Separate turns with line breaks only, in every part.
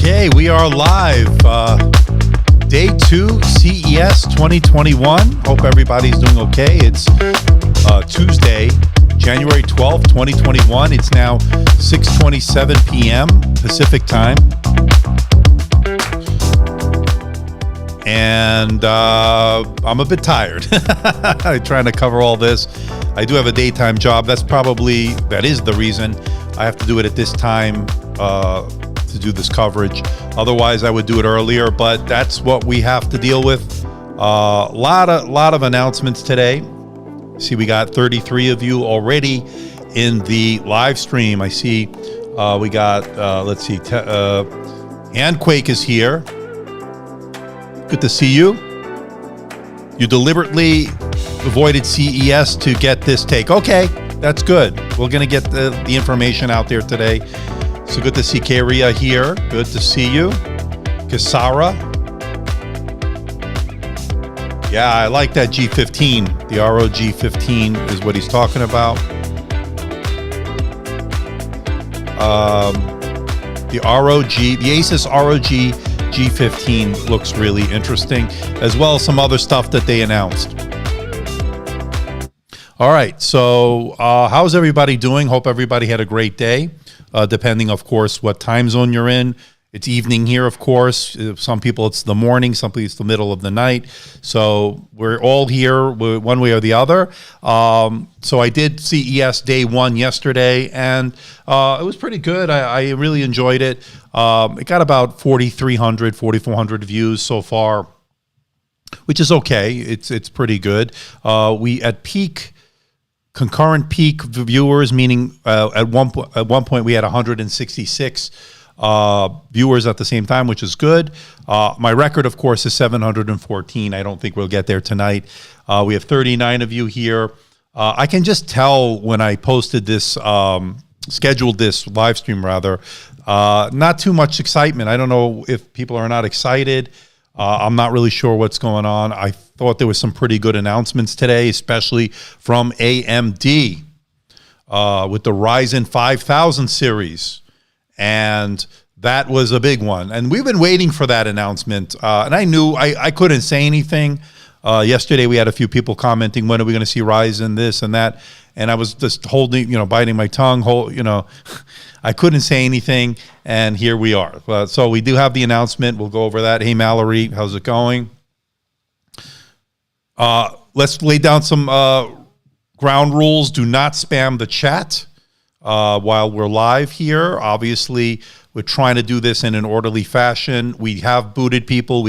Okay, we are live. Day 2, CES 2021. Hope everybody's doing okay. It's Tuesday, January 12th, 2021. It's now 6:27 p.m. Pacific time. And I'm a bit tired. I'm trying to cover all this. I do have a daytime job. That is the reason I have to do it at this time to do this coverage. Otherwise, I would do it earlier, but that's what we have to deal with. Lot of announcements today. See, we got 33 of you already in the live stream. I see we got, let's see, Handquake is here. Good to see you. You deliberately avoided CES to get this take. Okay, that's good. We're going to get the information out there today. So good to see Karia here. Good to see you. Kasara. Yeah, I like that G15. The Rog G15 is what he's talking about. The Asus Rog G15 looks really interesting, as well as some other stuff that they announced. All right, so how's everybody doing? Hope everybody had a great day, depending, of course, what time zone you're in. It's evening here, of course. Some people it's the morning, some people it's the middle of the night. So we're all here one way or the other. So I did CES day 1 yesterday, and it was pretty good. I really enjoyed it. It got about 4,300, 4,400 views so far, which is okay. It's pretty good. We at concurrent peak viewers, meaning at one point we had 166 viewers at the same time, which is good. My record, of course, is 714. I don't think we'll get there tonight. We have 39 of you here. I can just tell when I posted this, scheduled this live stream rather, not too much excitement. I don't know if people are not excited. I'm not really sure what's going on. I thought there was some pretty good announcements today, especially from AMD with the Ryzen 5000 series. And that was a big one. And we've been waiting for that announcement. And I knew I couldn't say anything. Yesterday, we had a few people commenting, when are we going to see Ryzen, this and that? And I was just biting my tongue. I couldn't say anything. And here we are. So we do have the announcement. We'll go over that. Hey, Mallory, how's it going? Let's lay down some ground rules. Do not spam the chat while we're live here. Obviously, we're trying to do this in an orderly fashion. We have booted people.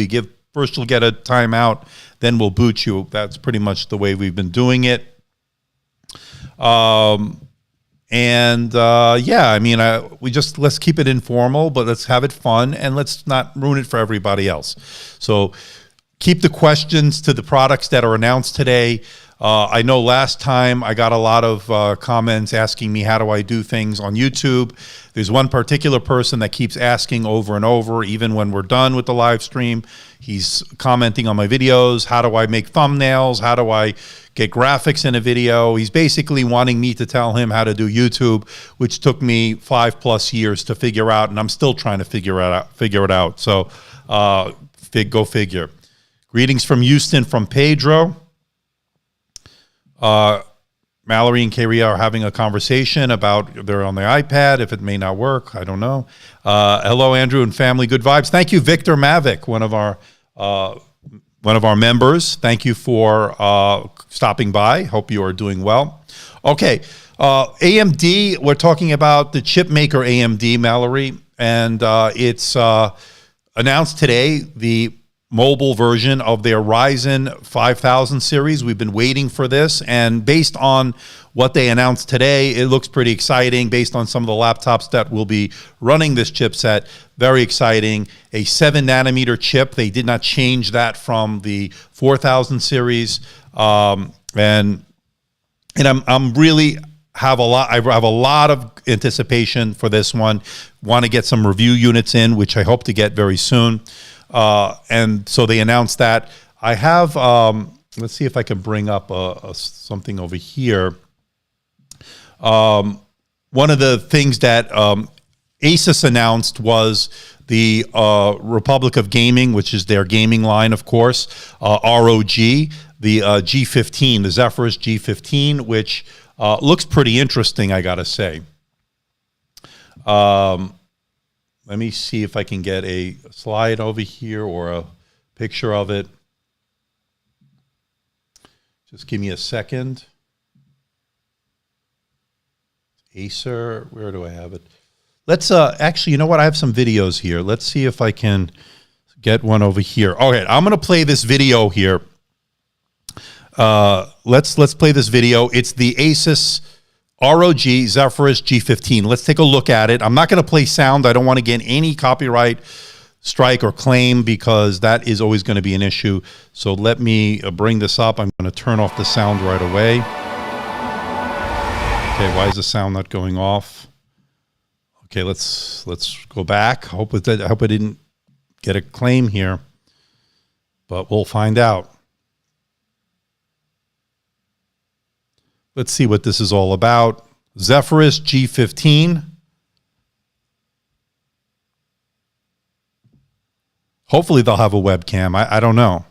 First you'll get a timeout, then we'll boot you. That's pretty much the way we've been doing it. Let's keep it informal, but let's have it fun, and let's not ruin it for everybody else. So keep the questions to the products that are announced today. I know last time I got a lot of comments asking me how do I do things on YouTube. There's one particular person that keeps asking over and over, even when we're done with the live stream. He's commenting on my videos. How do I make thumbnails? How do I get graphics in a video? He's basically wanting me to tell him how to do YouTube, which took me 5+ years to figure out, and I'm still trying to figure it out. So go figure. Greetings from Houston from Pedro. Mallory and Karia are having a conversation about they're on their iPad. If it may not work, I don't know. Hello, Andrew and family. Good vibes. Thank you, Victor Mavic, one of our members. Thank you for stopping by. Hope you are doing well. Okay, AMD. We're talking about the chip maker AMD, Mallory, and it's announced today the mobile version of their Ryzen 5000 series. We've been waiting for this, and based on what they announced today, it looks pretty exciting based on some of the laptops that will be running this chipset. Very exciting. A 7-nanometer chip. They did not change that from the 4000 series. I'm really have a lot. I have a lot of anticipation for this one. Want to get some review units in, which I hope to get very soon. And so they announced that. I have, let's see if I can bring up something over here. One of the things that Asus announced was the Republic of Gaming, which is their gaming line, of course, ROG, the G15, the Zephyrus G15, which looks pretty interesting, I got to say. Let me see if I can get a slide over here or a picture of it. Just give me a second. Acer, where do I have it? Let's actually, you know what? I have some videos here. Let's see if I can get one over here. Okay, I'm going to play this video here. Let's play this video. It's the Asus ROG Zephyrus G15. Let's take a look at it. I'm not going to play sound. I don't want to get any copyright strike or claim because that is always going to be an issue. So let me bring this up. I'm going to turn off the sound right away. Okay, why is the sound not going off? Okay, let's go back. I hope I didn't get a claim here, but we'll find out. Let's see what this is all about. Zephyrus G15. Hopefully they'll have a webcam. I don't know.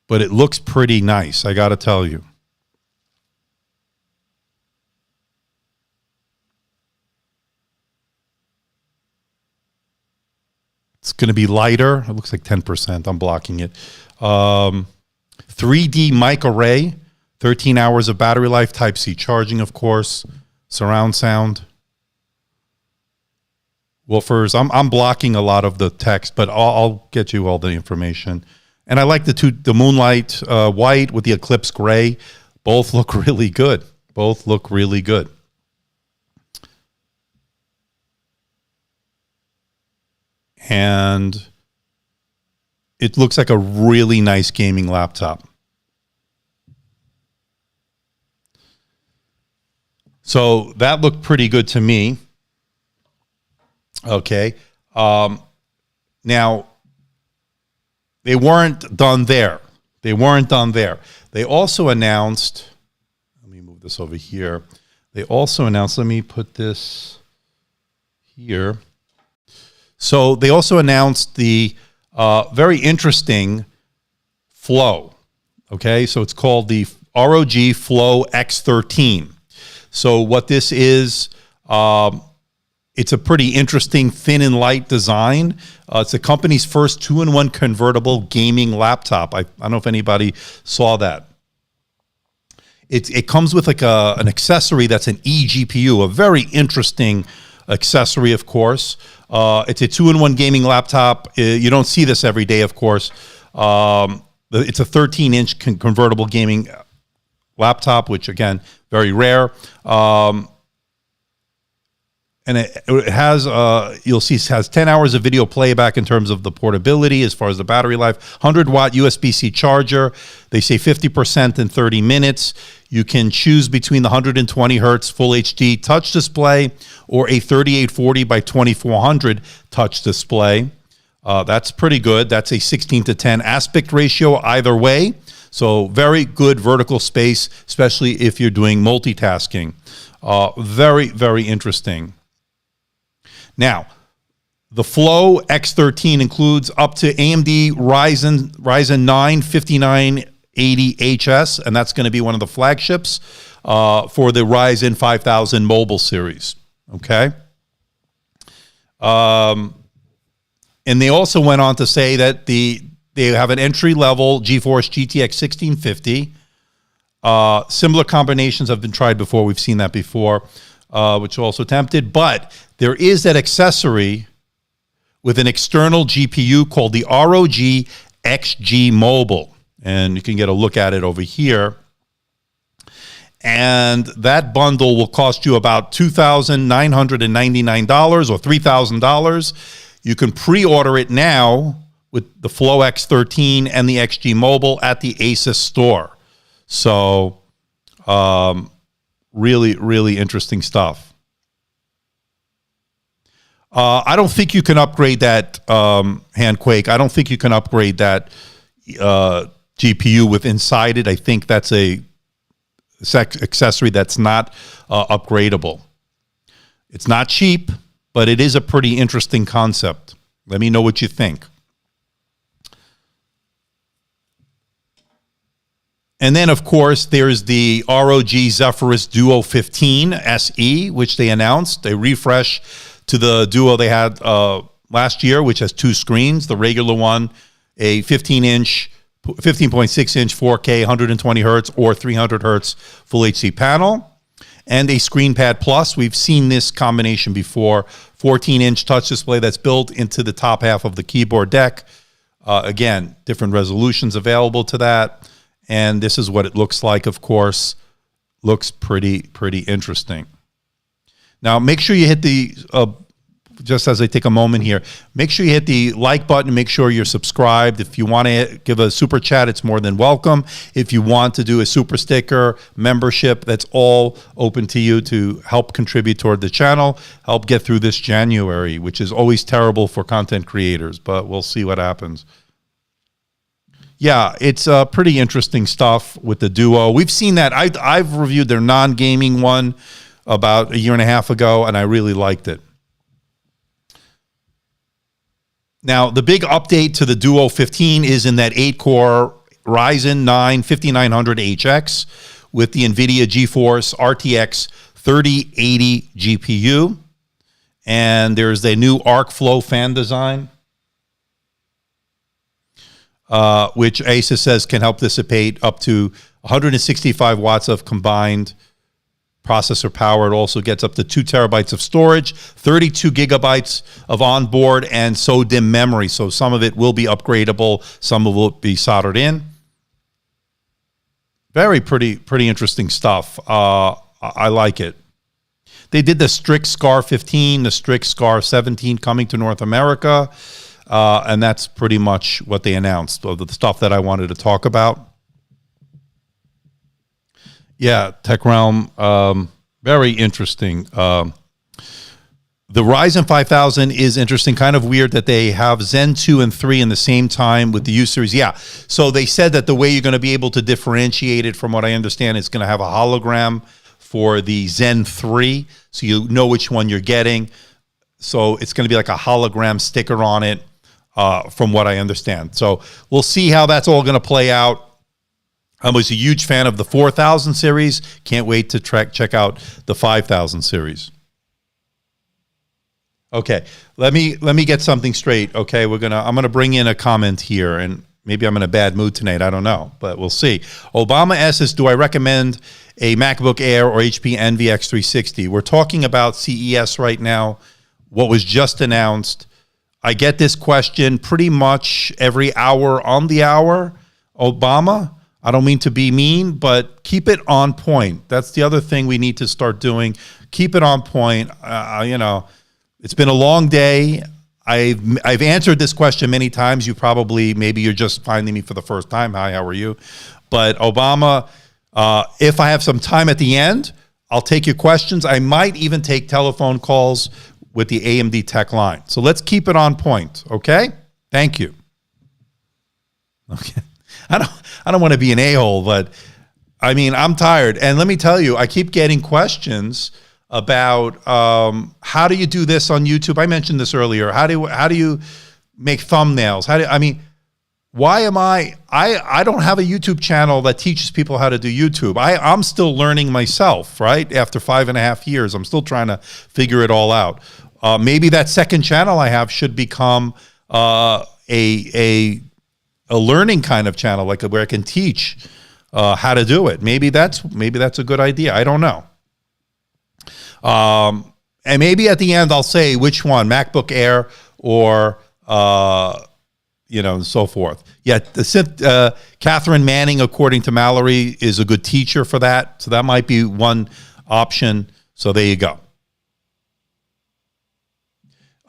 But it looks pretty nice, I got to tell you. It's going to be lighter. It looks like 10%. I'm blocking it. 3D mic array, 13 hours of battery life, Type-C charging, of course, surround sound. Woofers. I'm blocking a lot of the text, but I'll get you all the information. And I like the Moonlight white with the Eclipse gray. Both look really good. Both look really good. And it looks like a really nice gaming laptop. So that looked pretty good to me. Okay. Now, they weren't done there. They weren't done there. They also announced, let me move this over here. They also announced, let me put this here. So they also announced the very interesting Flow. Okay, so it's called the ROG Flow X13. So what this is, it's a pretty interesting thin and light design. It's the company's first 2-in-1 convertible gaming laptop. I don't know if anybody saw that. It comes with like an accessory that's an eGPU, a very interesting accessory, of course. It's a 2-in-1 gaming laptop. You don't see this every day, of course. It's a 13-inch convertible gaming laptop, which, again, very rare. And it has, you'll see, it has 10 hours of video playback in terms of the portability as far as the battery life. 100-watt USB-C charger. They say 50% in 30 minutes. You can choose between the 120 hertz full HD touch display or a 3840 by 2400 touch display. That's pretty good. That's a 16:10 aspect ratio either way. So very good vertical space, especially if you're doing multitasking. Very, very interesting. Now, the Flow X13 includes up to AMD Ryzen 9 5980HS, and that's going to be one of the flagships for the Ryzen 5000 mobile series. Okay. And they also went on to say that they have an entry-level GeForce GTX 1650. Similar combinations have been tried before. We've seen that before, which are also tempted. But there is that accessory with an external GPU called the ROG XG Mobile. And you can get a look at it over here. And that bundle will cost you about $2,999 or $3,000. You can pre-order it now with the Flow X13 and the XG Mobile at the Asus store. So, really, really interesting stuff. I don't think you can upgrade that Handquake. I don't think you can upgrade that GPU with inside it. I think that's a accessory that's not upgradable. It's not cheap. but it is a pretty interesting concept. Let me know what you think. And then, of course, there's the ROG Zephyrus Duo 15 SE, which they announced. A refresh to the Duo they had last year, which has 2 screens. The regular one, a 15-inch, 15.6-inch 4K, 120 hertz or 300 hertz Full HD panel. And a ScreenPad Plus. We've seen this combination before. 14-inch touch display that's built into the top half of the keyboard deck. Again, different resolutions available to that. And this is what it looks like, of course. Looks pretty interesting. Now, make sure you hit the, just as I take a moment here, make sure you hit the like button. Make sure you're subscribed. If you want to give a super chat, it's more than welcome. If you want to do a super sticker, membership, that's all open to you to help contribute toward the channel, help get through this January, which is always terrible for content creators, but we'll see what happens. Yeah, it's pretty interesting stuff with the Duo. We've seen that. I've reviewed their non-gaming one about a year and a half ago, and I really liked it. Now, the big update to the Duo 15 is in that 8-core Ryzen 9 5900HX with the Nvidia Geforce Rtx 3080 GPU. And there's a new Rog Flow fan design, which Acer says can help dissipate up to 165 watts of combined processor power. It also gets up to 2 terabytes of storage, 32 gigabytes of onboard and SODIMM memory. So some of it will be upgradable, some of it will be soldered in. Very pretty interesting stuff. I like it. They did the Strix Scar 15, the Strix Scar 17 coming to North America. And that's pretty much what they announced, the stuff that I wanted to talk about. Yeah, Tech Realm, very interesting. The Ryzen 5000 is interesting. Kind of weird that they have Zen 2 and 3 in the same time with the U series. Yeah, so they said that the way you're going to be able to differentiate it, from what I understand, is going to have a hologram for the Zen 3, so you know which one you're getting. So it's going to be like a hologram sticker on it, from what I understand. So we'll see how that's all going to play out. I was a huge fan of the 4000 series. Can't wait to check out the 5000 series. Okay, let me get something straight. Okay, I'm gonna bring in a comment here, and maybe I'm in a bad mood tonight. I don't know, but we'll see. Obama asks, do I recommend a MacBook Air or HP Envy X360? We're talking about CES right now, what was just announced. I get this question pretty much every hour on the hour. Obama, I don't mean to be mean, but keep it on point. That's the other thing we need to start doing. Keep it on point. You know, it's been a long day. I've answered this question many times. Maybe you're just finding me for the first time. Hi, how are you? But Obama, if I have some time at the end, I'll take your questions. I might even take telephone calls with the AMD Tech line. So let's keep it on point, okay? Thank you. Okay. I don't want to be an a-hole, but I mean, I'm tired. And let me tell you, I keep getting questions about how do you do this on YouTube? I mentioned this earlier. How do you make thumbnails? Why am I don't have a YouTube channel that teaches people how to do YouTube. I'm still learning myself, right? After 5.5 years, I'm still trying to figure it all out. Maybe that second channel I have should become a learning kind of channel, like where I can teach how to do it. Maybe that's a good idea. I don't know. And maybe at the end I'll say which one, MacBook Air or and so forth. Yeah, Catherine Manning, according to Mallory, is a good teacher for that. So that might be one option. So there you go.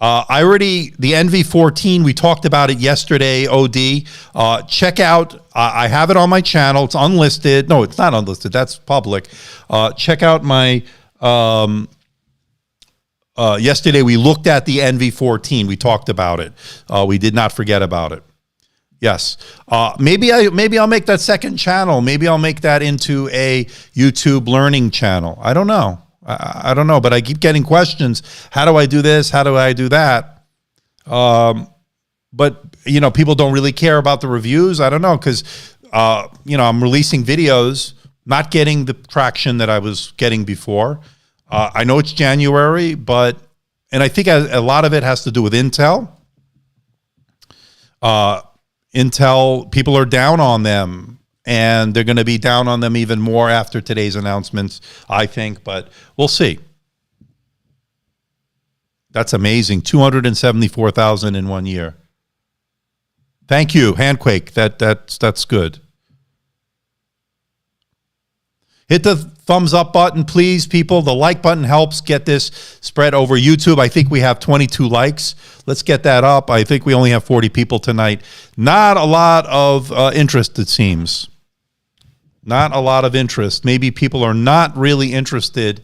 The Envy 14, we talked about it yesterday, OD. Check out, I have it on my channel. It's unlisted. No, it's not unlisted. That's public. Check out my, yesterday we looked at the Envy 14. We talked about it. We did not forget about it. Yes. Maybe I'll make that second channel. Maybe I'll make that into a YouTube learning channel. I don't know. I don't know, but I keep getting questions. How do I do this? How do I do that? But, you know, people don't really care about the reviews. I don't know, because, you know, I'm releasing videos, not getting the traction that I was getting before. I know it's January, and I think a lot of it has to do with Intel. Intel, people are down on them, and they're going to be down on them even more after today's announcements, I think, but we'll see. That's amazing. 274,000 in 1 year. Thank you, Handquake. That's good. Hit the thumbs up button, please, people. The like button helps get this spread over YouTube. I think we have 22 likes. Let's get that up. I think we only have 40 people tonight. Not a lot of interest, it seems. Not a lot of interest. Maybe people are not really interested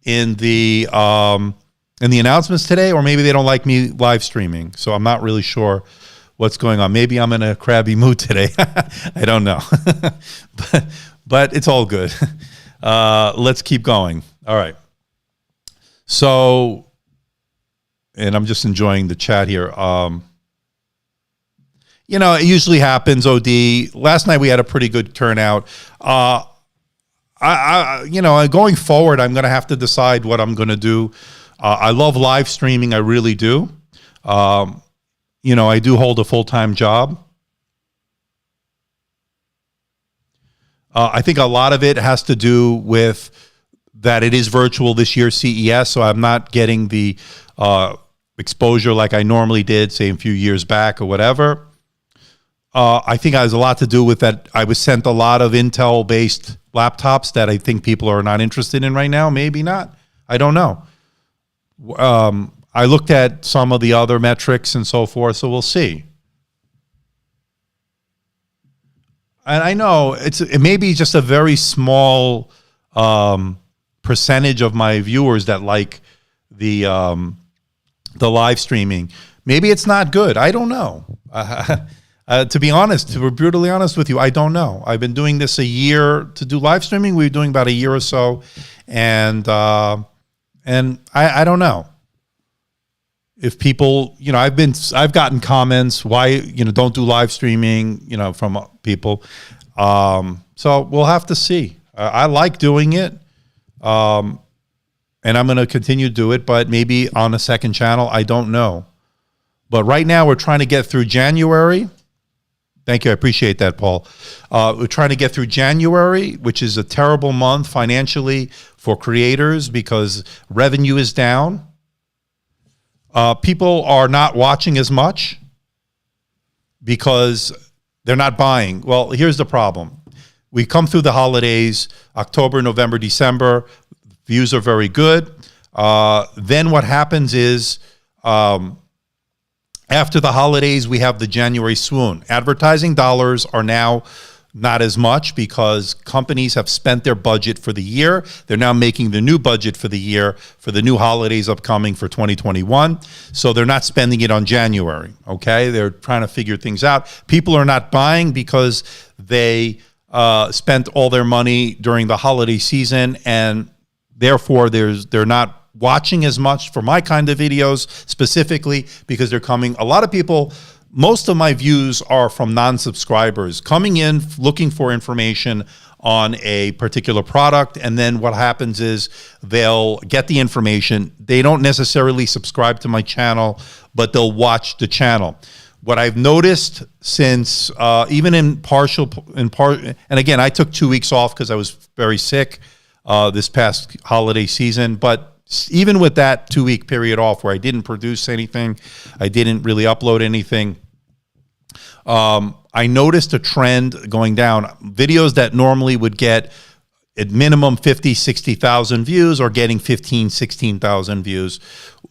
in the announcements today, or maybe they don't like me live streaming. So I'm not really sure what's going on. Maybe I'm in a crabby mood today. I don't know. but it's all good. Let's keep going. All right. So, and I'm just enjoying the chat here. You know, it usually happens, OD. Last night we had a pretty good turnout. You know, going forward, I'm going to have to decide what I'm going to do. I love live streaming. I really do. You know, I do hold a full-time job. I think a lot of it has to do with that it is virtual this year, CES, so I'm not getting the exposure like I normally did, say, a few years back or whatever. I think it has a lot to do with that I was sent a lot of Intel-based laptops that I think people are not interested in right now. Maybe not. I don't know. I looked at some of the other metrics and so forth, so we'll see. And I know it may be just a very small percentage of my viewers that like the live streaming. Maybe it's not good. I don't know. To be honest, to be brutally honest with you, I don't know. I've been doing this a year to do live streaming. We're doing about a year or so, and I don't know if people, you know, I've gotten comments why, you know, don't do live streaming, you know, from people. So we'll have to see. I like doing it, and I'm going to continue to do it, but maybe on a second channel. I don't know. But right now we're trying to get through January. Thank you. I appreciate that, Paul. We're trying to get through January, which is a terrible month financially for creators because revenue is down. People are not watching as much because they're not buying. Well, here's the problem. We come through the holidays, October, November, December. Views are very good. Then what happens is after the holidays, we have the January swoon. Advertising dollars are now not as much because companies have spent their budget for the year. They're now making the new budget for the year for the new holidays upcoming for 2021. So they're not spending it on January, okay? They're trying to figure things out. People are not buying because they spent all their money during the holiday season, and therefore they're not watching as much for my kind of videos specifically because they're coming. A lot of people, most of my views are from non-subscribers coming in looking for information on a particular product, and then what happens is they'll get the information. They don't necessarily subscribe to my channel, but they'll watch the channel. What I've noticed since even in part, and again, I took 2 weeks off because I was very sick this past holiday season, but even with that 2 week period off where I didn't produce anything, I didn't really upload anything, I noticed a trend going down. Videos that normally would get at minimum 50, 60,000 views are getting 15, 16,000 views.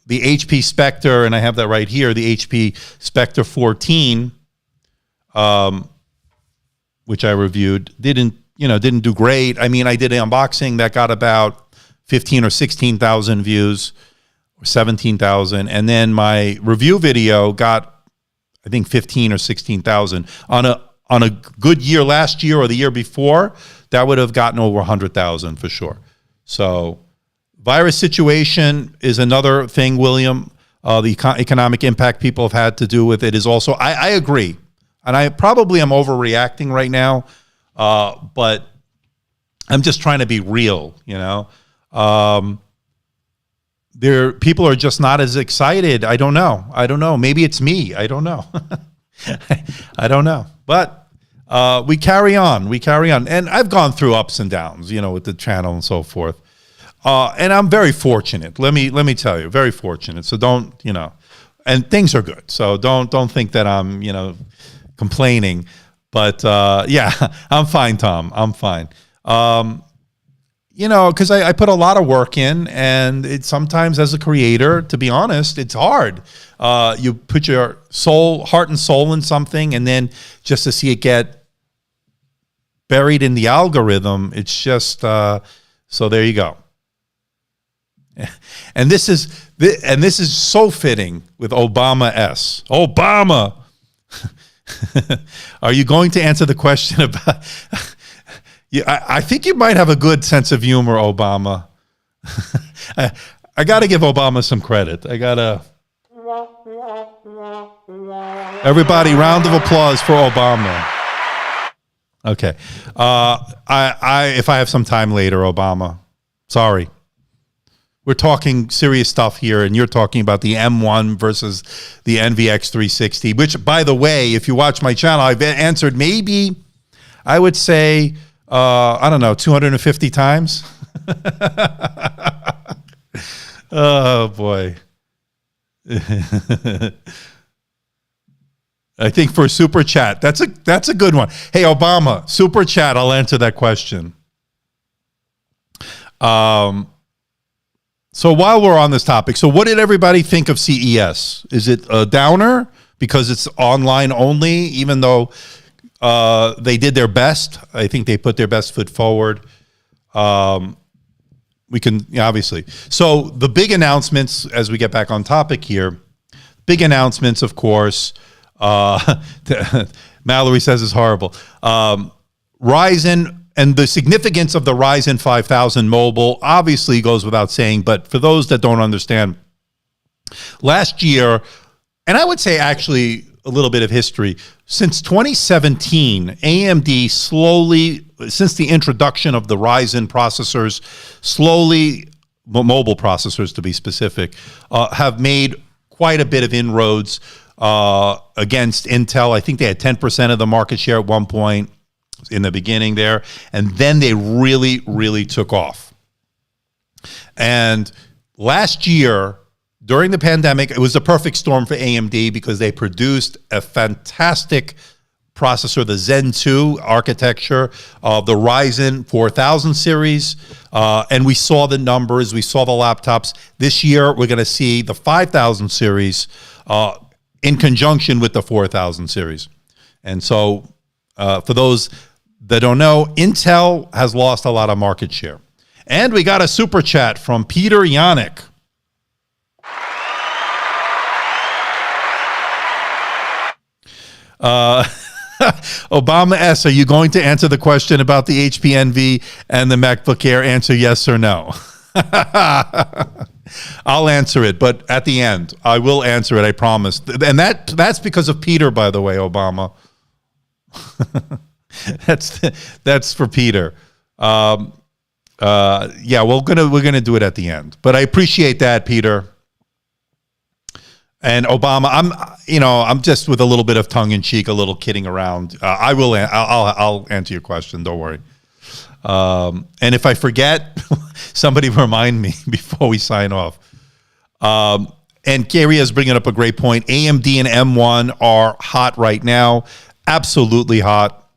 The HP Spectre, and I have that right here, the HP Spectre 14, which I reviewed, didn't do great. I mean, I did an unboxing that got about 15 or 16,000 views, or 17,000, and then my review video got, I think, 15 or 16,000. On a good year last year or the year before, that would have gotten over 100,000 for sure. So Virus situation is another thing, William. The economic impact people have had to do with it is also, I agree. And I probably am overreacting right now, but I'm just trying to be real, you know. People are just not as excited. I don't know. Maybe it's me. I don't know. I don't know. But we carry on. And I've gone through ups and downs, you know, with the channel and so forth. And I'm very fortunate. Let me tell you, very fortunate. So don't, you know, and things are good. So don't think that I'm, you know, complaining. But yeah, I'm fine, Tom. I'm fine. You know, because I put a lot of work in, and it's sometimes as a creator, to be honest, it's hard. You put your heart and soul in something, and then just to see it get buried in the algorithm, it's just so there you go. And this is so fitting with Obama S. Obama, are you going to answer the question about? Yeah, I think you might have a good sense of humor, Obama. I got to give Obama some credit. Everybody, round of applause for Obama. Okay, if I have some time later, Obama, sorry. We're talking serious stuff here, and you're talking about the M1 versus the Envy X360, which, by the way, if you watch my channel, I've answered maybe, I would say, I don't know, 250 times. Oh, boy. I think for Super Chat, that's a good one. Hey, Obama, Super Chat, I'll answer that question. So while we're on this topic, so what did everybody think of CES? Is it a downer because it's online only, even though they did their best? I think they put their best foot forward. We can, obviously. So the big announcements, as we get back on topic here, big announcements, of course, Mallory says is horrible. Ryzen, and the significance of the Ryzen 5000 mobile obviously goes without saying, but for those that don't understand, last year, and I would say actually a little bit of history, since 2017, AMD slowly, since the introduction of the Ryzen processors, slowly, mobile processors to be specific, have made quite a bit of inroads against Intel. I think they had 10% of the market share at one point in the beginning there, and then they really, really took off. And last year, during the pandemic, it was the perfect storm for AMD because they produced a fantastic processor, the Zen 2 architecture of the Ryzen 4000 series, and we saw the numbers, we saw the laptops. This year, we're going to see the 5000 series in conjunction with the 4000 series. And so for those that don't know, Intel has lost a lot of market share. And we got a super chat from Peter Yannick. Obama S., are you going to answer the question about the HP Envy and the MacBook Air? Answer yes or no. I'll answer it, but at the end, I will answer it, I promise. And that's because of Peter, by the way, Obama. That's for Peter. Yeah, we're gonna do it at the end. But I appreciate that, Peter. And Obama, I'm just with a little bit of tongue in cheek, a little kidding around. I'll answer your question. Don't worry. And if I forget, somebody remind me before we sign off. And Gary is bringing up a great point. AMD and M1 are hot right now. Absolutely hot.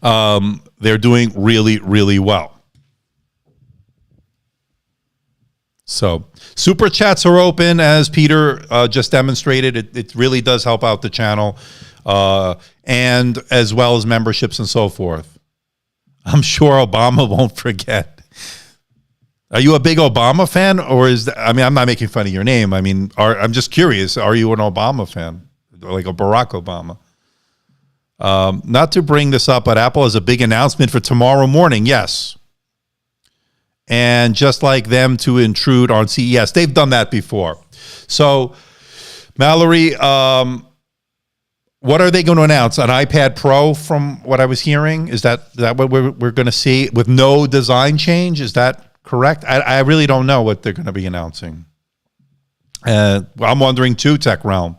They're doing really, really well. So super chats are open, as Peter just demonstrated. It really does help out the channel, and as well as memberships and so forth. I'm sure Obama won't forget. Are you a big Obama fan, or I'm not making fun of your name. I mean, I'm just curious. Are you an Obama fan, like a Barack Obama? Not to bring this up, but Apple has a big announcement for tomorrow morning. Yes. and just like them to intrude on CES. They've done that before. So, Mallory, what are they going to announce? An iPad Pro, from what I was hearing? Is that what we're going to see with no design change? Is that correct? I really don't know what they're going to be announcing. I'm wondering too, Tech Realm.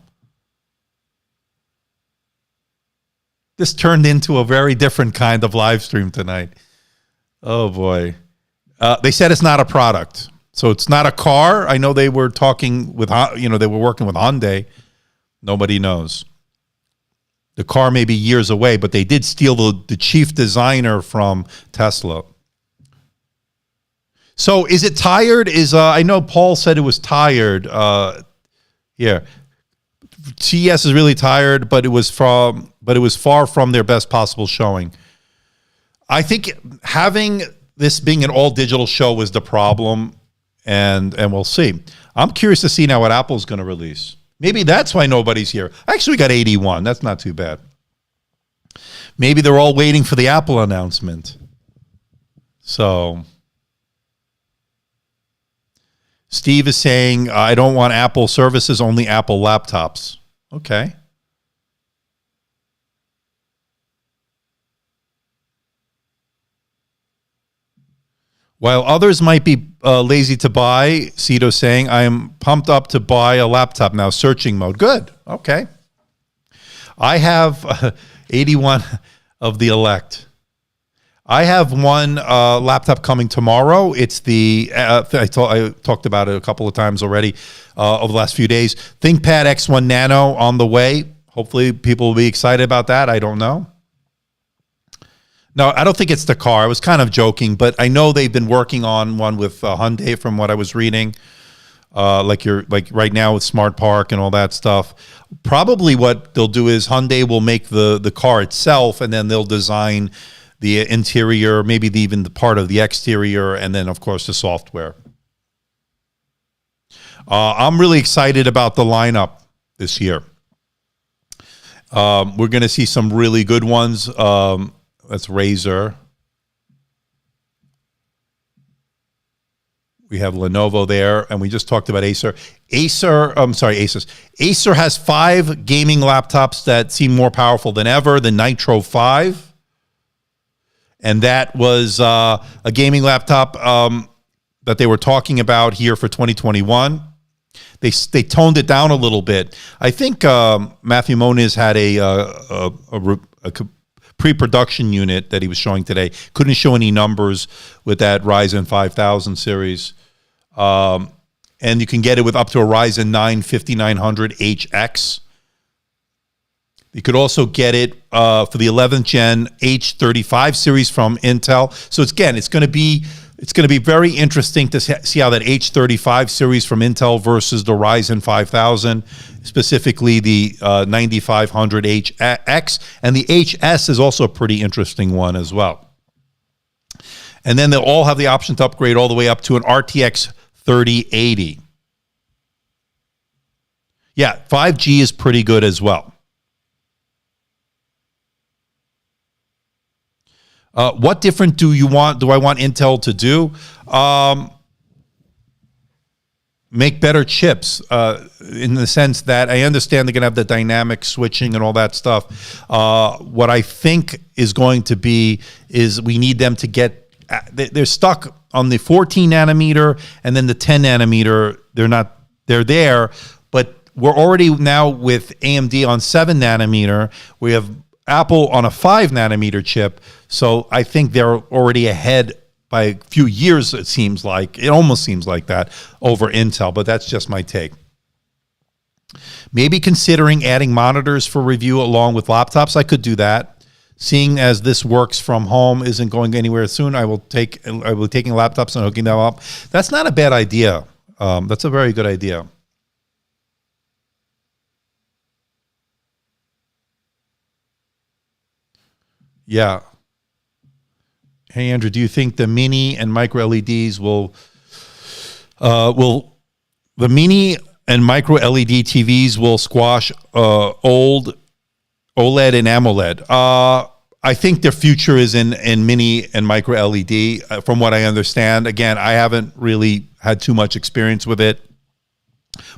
This turned into a very different kind of live stream tonight. Oh, boy. They said it's not a product. So it's not a car. I know they were talking with, they were working with Hyundai. Nobody knows. The car may be years away, but they did steal the chief designer from Tesla. So is it tired? I know Paul said it was tired. Yeah. CES is really tired, but it was far from their best possible showing. I think having this being an all digital show was the problem, and we'll see. I'm curious to see now what Apple's going to release. Maybe that's why nobody's here. Actually, we got 81. That's not too bad. Maybe they're all waiting for the Apple announcement. So Steve is saying, I don't want Apple services, only Apple laptops. Okay. While others might be lazy to buy, Cito's saying, I am pumped up to buy a laptop now, searching mode. Good. Okay. I have 81 of the Elect. I have one laptop coming tomorrow. It's the, I talked about it a couple of times already over the last few days. ThinkPad X1 Nano on the way. Hopefully people will be excited about that. I don't know. No, I don't think it's the car. I was kind of joking, but I know they've been working on one with Hyundai from what I was reading. Like right now with Smart Park and all that stuff. Probably what they'll do is Hyundai will make the car itself, and then they'll design the interior, maybe even the part of the exterior, and then of course the software. I'm really excited about the lineup this year. We're going to see some really good ones. That's Razer. We have Lenovo there, and we just talked about Acer. Asus. Acer has 5 gaming laptops that seem more powerful than ever. The Nitro 5. And that was a gaming laptop that they were talking about here for 2021. They toned it down a little bit. I think Matthew Moniz had a pre-production unit that he was showing today. Couldn't show any numbers with that Ryzen 5000 series. And you can get it with up to a Ryzen 9 5900HX. You could also get it for the 11th gen H35 series from Intel. So it's going to be very interesting to see how that H35 series from Intel versus the Ryzen 5000, specifically the 9500HX, and the HS is also a pretty interesting one as well. And then they'll all have the option to upgrade all the way up to an RTX 3080. Yeah, 5G is pretty good as well. What different do I want Intel to do? Make better chips in the sense that I understand they're going to have the dynamic switching and all that stuff. What I think is going to be is we need them to get, they're stuck on the 14 nanometer and then the 10 nanometer. They're there, but we're already now with AMD on 7 nanometer. We have Apple on a 5 nanometer chip. So I think they're already ahead by a few years, it seems like. It almost seems like that over Intel, but that's just my take. Maybe considering adding monitors for review along with laptops. I could do that. Seeing as this works from home isn't going anywhere soon, I will be taking laptops and hooking them up. That's not a bad idea. That's a very good idea. Yeah. Hey, Andrew, do you think the mini and micro LEDs the mini and micro LED TVs will squash old OLED and AMOLED? I think their future is in mini and micro LED, from what I understand. Again, I haven't really had too much experience with it,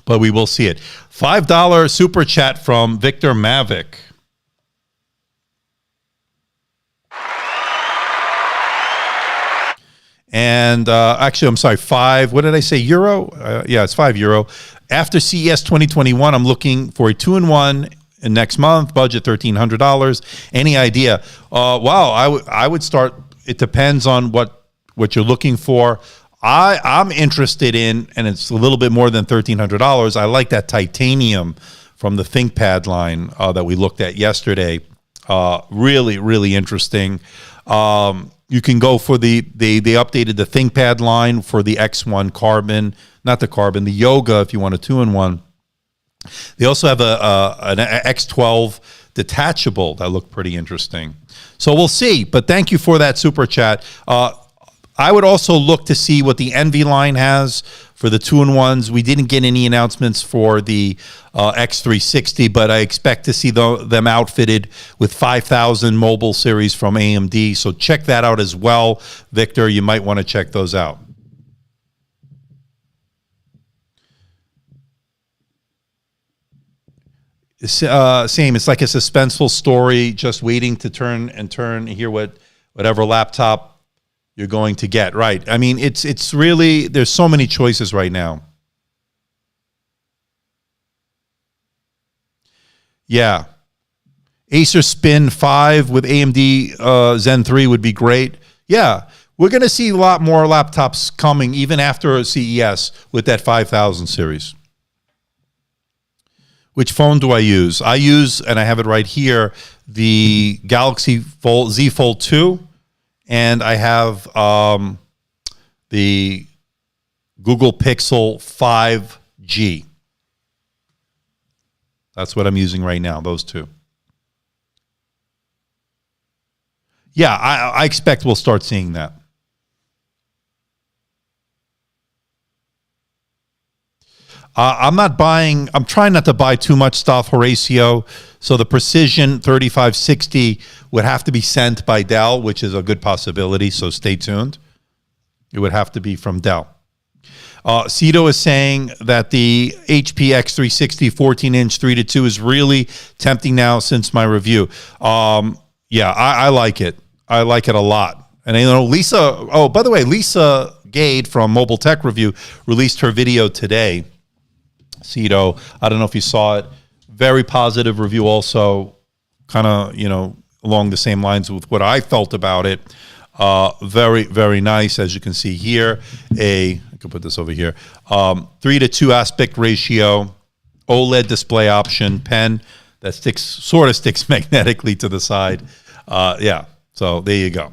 but we will see it. $5 super chat from Victor Mavic. And actually, I'm sorry, what did I say, euro? Yeah, it's €5. After CES 2021, I'm looking for a 2-in-1 next month, budget $1,300. Any idea? Wow, I would start, it depends on what you're looking for. I'm interested in, and it's a little bit more than $1,300. I like that titanium from the ThinkPad line that we looked at yesterday. Really, really interesting. You can go for they updated the ThinkPad line for the X1 Carbon, not the Carbon, the Yoga if you want a 2-in-1. They also have an X12 detachable that looked pretty interesting. So we'll see, but thank you for that super chat. I would also look to see what the Envy line has for the 2-in-1s. We didn't get any announcements for the X360, but I expect to see them outfitted with 5000 mobile series from AMD. So check that out as well, Victor. You might want to check those out. Same. It's like a suspenseful story, just waiting to turn and hear whatever laptop you're going to get. Right. I mean, it's really, there's so many choices right now. Yeah. Acer Spin 5 with AMD Zen 3 would be great. Yeah. We're going to see a lot more laptops coming even after CES with that 5000 series. Which phone do I use? I use, and I have it right here, the Galaxy Z Fold 2. And I have the Google Pixel 5G. That's what I'm using right now, those two. Yeah, I expect we'll start seeing that. I'm trying not to buy too much stuff, Horacio. So the Precision 3560 would have to be sent by Dell, which is a good possibility, so stay tuned. It would have to be from Dell. Cito is saying that the HP X360 14-inch 3-2 is really tempting now since my review. Yeah, I like it. I like it a lot. And Lisa, by the way, Lisa Gade from Mobile Tech Review released her video today. Cito, I don't know if you saw it. Very positive review also, kind of, along the same lines with what I felt about it. Very, very nice, as you can see here. I can put this over here. 3:2 aspect ratio, OLED display option, pen that sort of sticks magnetically to the side. Yeah, so there you go.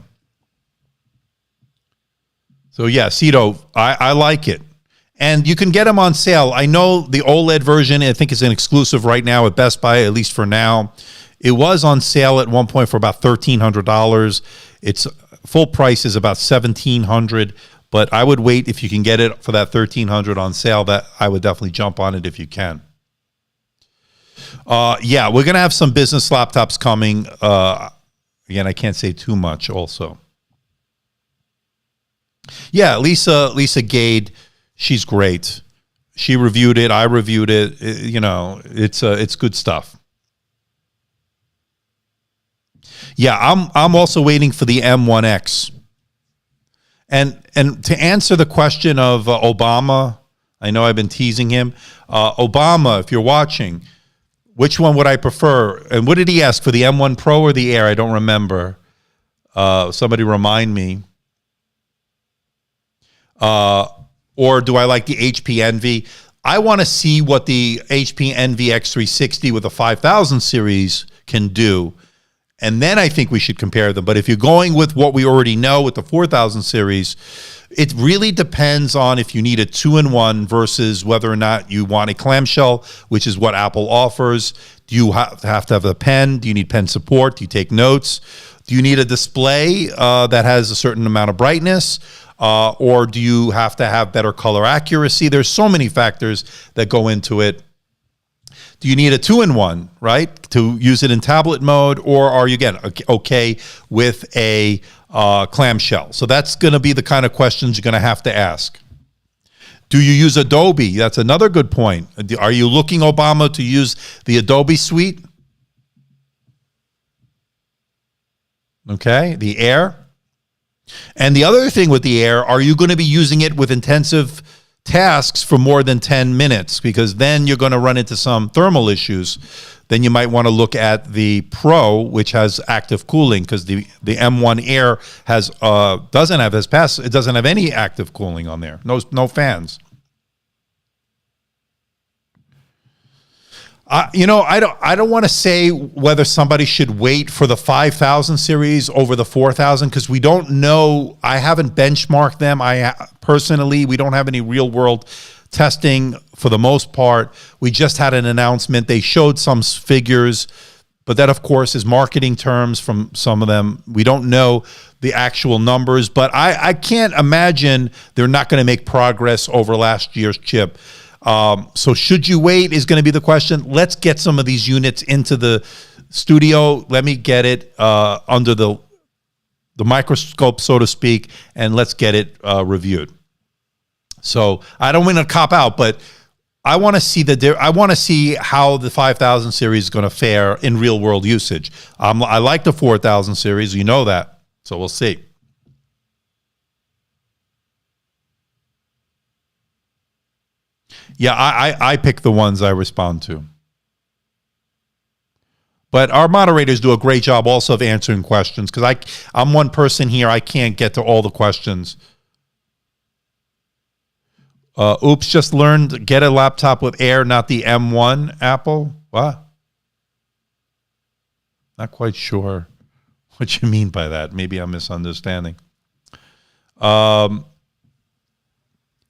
So yeah, Cito, I like it. And you can get them on sale. I know the OLED version, I think, is an exclusive right now at Best Buy, at least for now. It was on sale at one point for about $1,300. Its full price is about $1,700, but I would wait if you can get it for that $1,300 on sale. That I would definitely jump on it if you can. Yeah, we're going to have some business laptops coming. Again, I can't say too much also. Yeah, Lisa Gade, she's great. She reviewed it. I reviewed it. It's good stuff. Yeah, I'm also waiting for the M1X. And to answer the question of Obama, I know I've been teasing him. Obama, if you're watching, which one would I prefer? And what did he ask, for the M1 Pro or the Air? I don't remember. Somebody remind me. Or do I like the HP Envy? I want to see what the HP Envy X360 with the 5000 series can do. And then I think we should compare them. But if you're going with what we already know with the 4000 series, it really depends on if you need a 2-in-1 versus whether or not you want a clamshell, which is what Apple offers. Do you have to have a pen? Do you need pen support? Do you take notes? Do you need a display that has a certain amount of brightness? Or do you have to have better color accuracy? There's so many factors that go into it. Do you need a 2-in-1, right, to use it in tablet mode, or are you, again, okay with a clamshell? So that's going to be the kind of questions you're going to have to ask. Do you use Adobe? That's another good point. Are you looking, Obama, to use the Adobe suite? Okay, the Air. And the other thing with the Air, are you going to be using it with intensive tasks for more than 10 minutes? Because then you're going to run into some thermal issues. Then you might want to look at the Pro, which has active cooling, because the M1 Air has doesn't have any active cooling on there. No fans. You know, I don't want to say whether somebody should wait for the 5000 series over the 4000, because we don't know. I haven't benchmarked them. Personally, we don't have any real world testing for the most part. We just had an announcement. They showed some figures, but that, of course, is marketing terms from some of them. We don't know the actual numbers, but I can't imagine they're not going to make progress over last year's chip. So should you wait is going to be the question. Let's get some of these units into the studio. Let me get it under the microscope, so to speak, and let's get it reviewed. So I don't want to cop out, but I want to see how the 5000 series is going to fare in real world usage. I like the 4000 series, you know that. So we'll see. Yeah, I pick the ones I respond to. But our moderators do a great job also of answering questions, because I'm one person here. I can't get to all the questions. Oops, just learned, get a laptop with Air, not the M1 Apple. What? Not quite sure what you mean by that. Maybe I'm misunderstanding.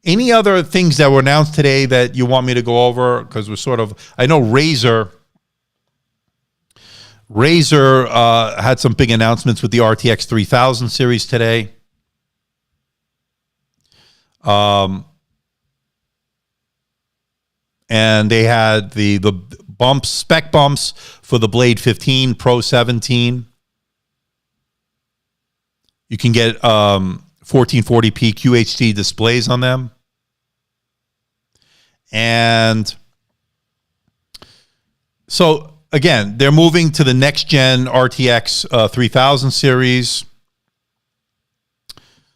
Any other things that were announced today that you want me to go over? Because I know Razer had some big announcements with the RTX 3000 series today. And they had the spec bumps for the Blade 15, Pro 17. You can get 1440p QHD displays on them. And so, again, they're moving to the next-gen RTX 3000 series.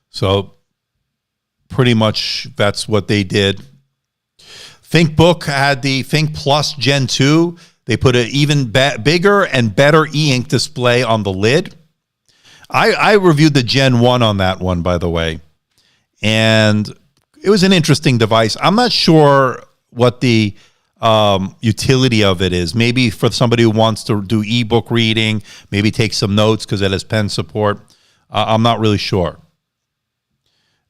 So pretty much that's what they did. ThinkBook had the Think Plus Gen 2. They put an even bigger and better e-ink display on the lid. I reviewed the Gen 1 on that one, by the way. And it was an interesting device. I'm not sure what the utility of it is. Maybe for somebody who wants to do ebook reading, maybe take some notes because it has pen support. I'm not really sure.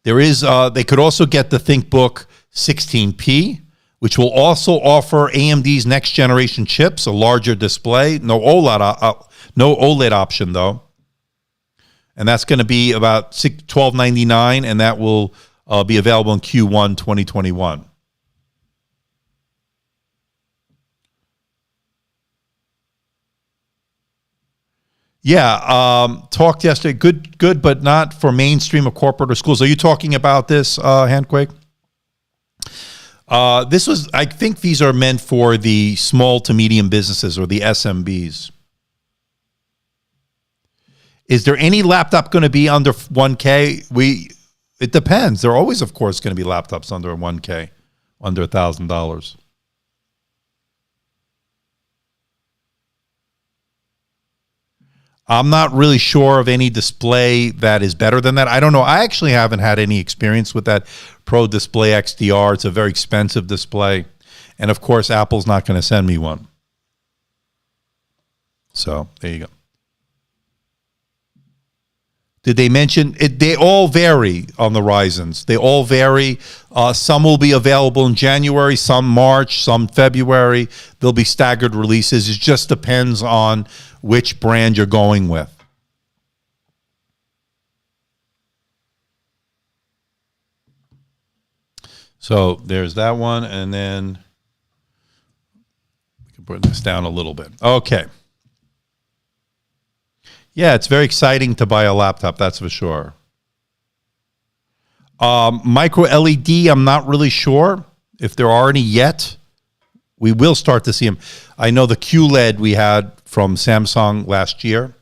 There is. They could also get the ThinkBook 16P, which will also offer AMD's next generation chips, a larger display. No OLED option though. And that's going to be about $12.99, and that will be available in Q1 2021. Yeah, talked yesterday. Good, but not for mainstream or corporate or schools. Are you talking about this, Handquake? I think these are meant for the small to medium businesses or the SMBs. Is there any laptop going to be under 1K? It depends. There are always, of course, going to be laptops under 1K, under $1,000. I'm not really sure of any display that is better than that. I don't know. I actually haven't had any experience with that Pro Display XDR. It's a very expensive display. And, of course, Apple's not going to send me one. So, there you go. Did they mention it? They all vary on the Ryzens. They all vary. Some will be available in January, some March, some February. There'll be staggered releases. It just depends on which brand you're going with. So there's that one. And then Bring this down a little bit. Okay. Yeah, it's very exciting to buy a laptop, that's for sure. Micro LED, I'm not really sure if there are any yet. We will start to see them. I know the QLED we had from Samsung last year,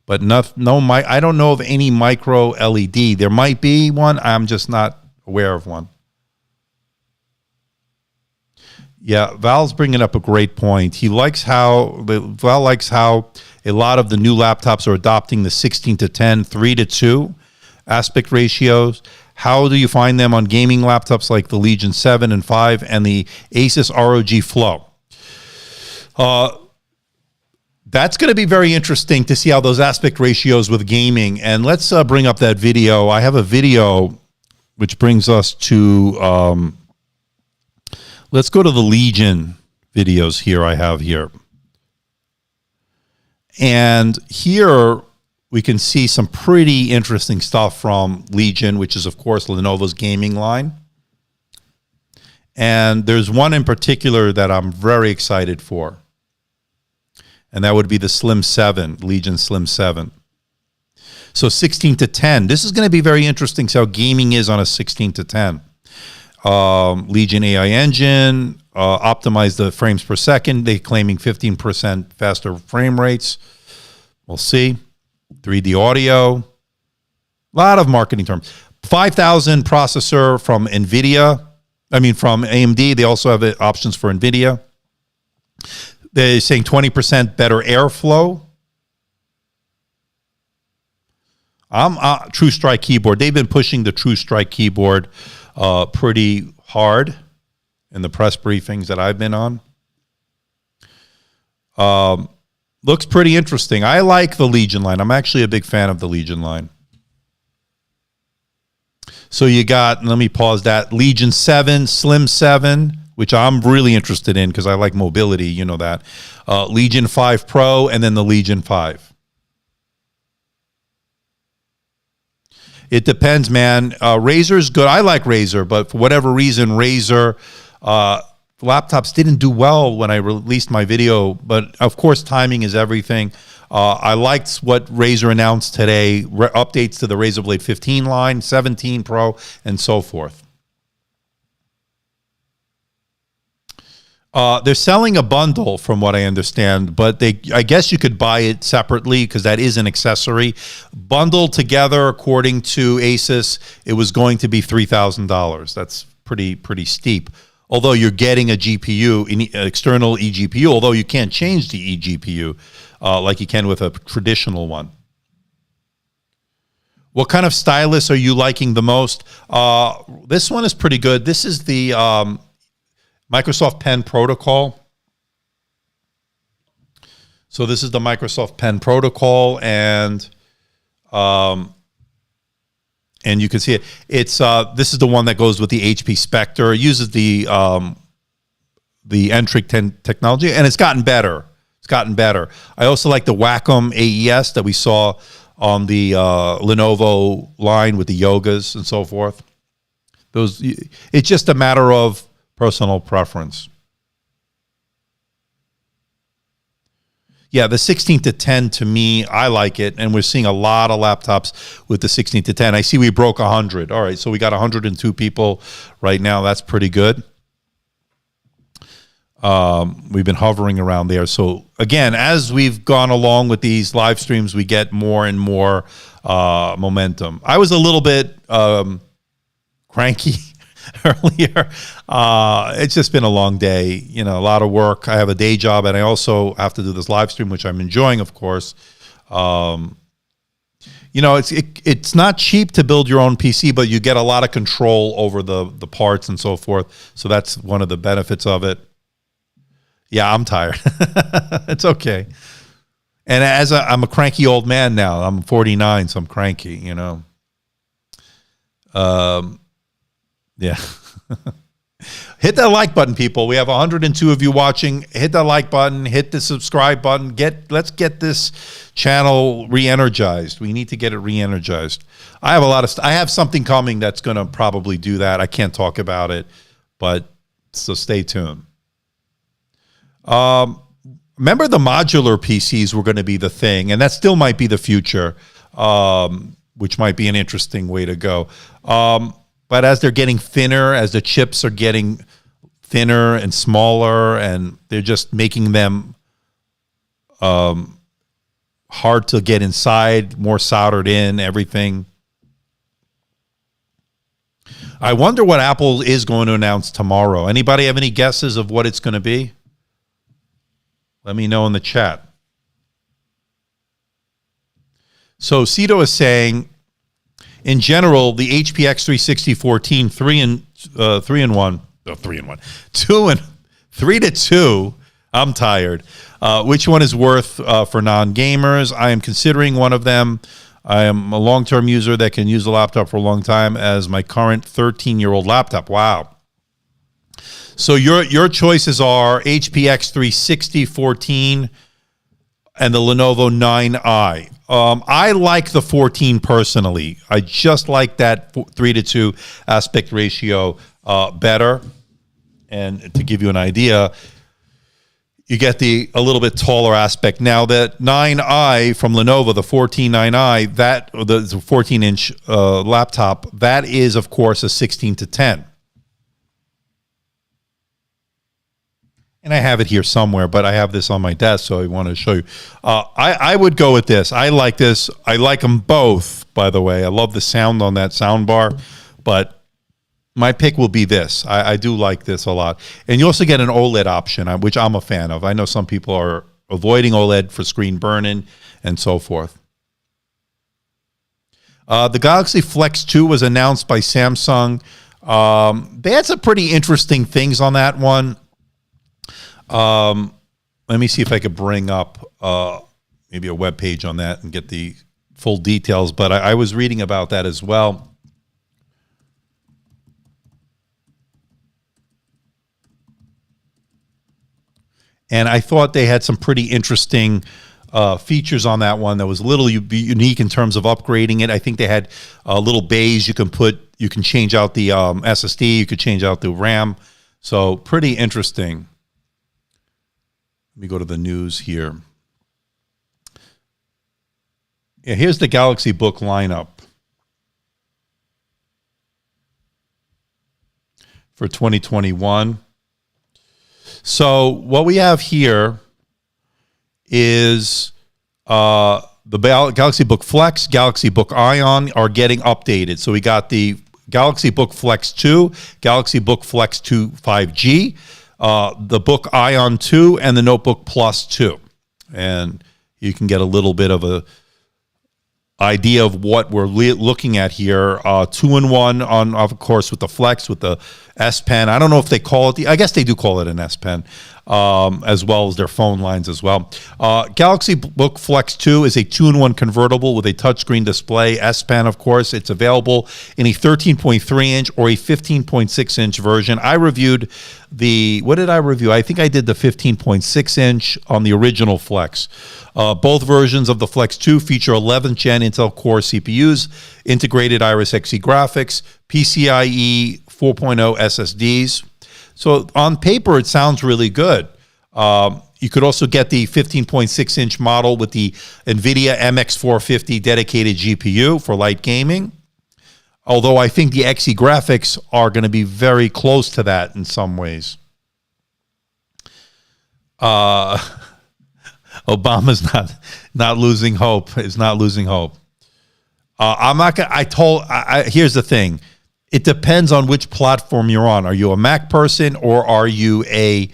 but I don't know of any micro LED. There might be one. I'm just not aware of one. Yeah, Val's bringing up a great point. Val likes how a lot of the new laptops are adopting the 16:10, 3:2 aspect ratios. How do you find them on gaming laptops like the Legion 7 and 5 and the Asus ROG Flow? That's going to be very interesting to see how those aspect ratios with gaming. And let's bring up that video. I have a video which brings us to, let's go to the Legion videos here I have here. And here we can see some pretty interesting stuff from Legion, which is, of course, Lenovo's gaming line. And there's one in particular that I'm very excited for. And that would be the Slim 7, Legion Slim 7. So 16:10. This is going to be very interesting, see how gaming is on a 16:10. Legion AI engine, optimize the frames per second. They're claiming 15% faster frame rates. We'll see. 3D audio. A lot of marketing terms. 5000 processor from Nvidia. From AMD. They also have options for Nvidia. They're saying 20% better airflow. True Strike keyboard. They've been pushing the True Strike keyboard pretty hard in the press briefings that I've been on. Looks pretty interesting. I like the Legion line. I'm actually a big fan of the Legion line. So you got, let me pause that, Legion 7, Slim 7, which I'm really interested in because I like mobility, you know that. Legion 5 Pro, and then the Legion 5. It depends, man. Razer's good. I like Razer, but for whatever reason, Razer laptops didn't do well when I released my video. But, of course, timing is everything. I liked what Razer announced today, updates to the Razer Blade 15 line, 17 Pro, and so forth. They're selling a bundle, from what I understand, but I guess you could buy it separately because that is an accessory. Bundled together, according to Asus, it was going to be $3,000. That's pretty steep. Although you're getting a GPU, external eGPU, although you can't change the eGPU like you can with a traditional one. What kind of stylus are you liking the most? This one is pretty good. This is the Microsoft Pen Protocol. So this is the Microsoft Pen Protocol, and you can see it. It's this is the one that goes with the HP Spectre. It uses the Entric technology, and it's gotten better. It's gotten better. I also like the Wacom AES that we saw on the Lenovo line with the Yogas and so forth. It's just a matter of personal preference. Yeah, the 16:10 to me, I like it, and we're seeing a lot of laptops with the 16:10. I see we broke 100. All right, so we got 102 people right now. That's pretty good. We've been hovering around there. So again, as we've gone along with these live streams, we get more and more momentum. I was a little bit cranky earlier. It's just been a long day, a lot of work. I have a day job, and I also have to do this live stream, which I'm enjoying, of course. It's not cheap to build your own PC, but you get a lot of control over the parts and so forth. So that's one of the benefits of it. Yeah, I'm tired. It's okay. And I'm a cranky old man now. I'm 49, so I'm cranky, Yeah. Hit that like button, people. We have 102 of you watching. Hit that like button. Hit the subscribe button. Let's get this channel re-energized. We need to get it re-energized. I have something coming that's going to probably do that. I can't talk about it, so stay tuned. remember the modular PCs were going to be the thing, and that still might be the future, which might be an interesting way to go. But as they're getting thinner, as the chips are getting thinner and smaller, and they're just making them hard to get inside, more soldered in, everything. I wonder what Apple is going to announce tomorrow. Anybody have any guesses of what it's going to be? Let me know in the chat. So Cito is saying, in general, the HP X360 14 3 and 1, 3 to 2. I'm tired. Which one is worth for non-gamers? I am considering one of them. I am a long-term user that can use a laptop for a long time as my current 13-year-old laptop. Wow. So your choices are HP X360 14 and the Lenovo 9i. I like the 14 personally. I just like that 3 to 2 aspect ratio better. And to give you an idea, you get a little bit taller aspect. Now that 9i from Lenovo, the 14 9i, that the 14-inch laptop, that is of course a 16 to 10. And I have it here somewhere, but I have this on my desk, so I want to show you. I would go with this. I like this. I like them both, by the way. I love the sound on that sound bar, but my pick will be this. I do like this a lot. And you also get an OLED option, which I'm a fan of. I know some people are avoiding OLED for screen burn-in and so forth. The Galaxy Flex 2 was announced by Samsung. They had some pretty interesting things on that one. Let me see if I could bring up maybe a web page on that and get the full details. But I was reading about that as well. And I thought they had some pretty interesting features on that one that was a little unique in terms of upgrading it. I think they had little bays you can change out the SSD, you could change out the RAM. So pretty interesting. Let me go to the news here. Yeah, here's the Galaxy Book lineup for 2021. So what we have here is the Galaxy Book Flex, Galaxy Book Ion are getting updated. So we got the Galaxy Book Flex 2, Galaxy Book Flex 2 5G, the Book Ion 2, and the Notebook Plus 2. And you can get a little bit of a idea of what we're looking at here. 2-in-1 on, of course, with the Flex, with the S Pen. I don't know if they call it I guess they do call it an S Pen, as well as their phone lines as well. Galaxy Book Flex 2 is a 2-in-1 convertible with a touchscreen display. S Pen, of course, it's available in a 13.3-inch or a 15.6-inch version. I reviewed what did I review? I think I did the 15.6-inch on the original Flex. Both versions of the Flex 2 feature 11th gen Intel Core CPUs, integrated Iris Xe graphics, PCIe 4.0 SSDs. So on paper, it sounds really good. You could also get the 15.6-inch model with the Nvidia MX450 dedicated GPU for light gaming. Although I think the Xe graphics are going to be very close to that in some ways. Obama's not losing hope. Is not losing hope. I'm not gonna. Here's the thing. It depends on which platform you're on. Are you a Mac person or are you a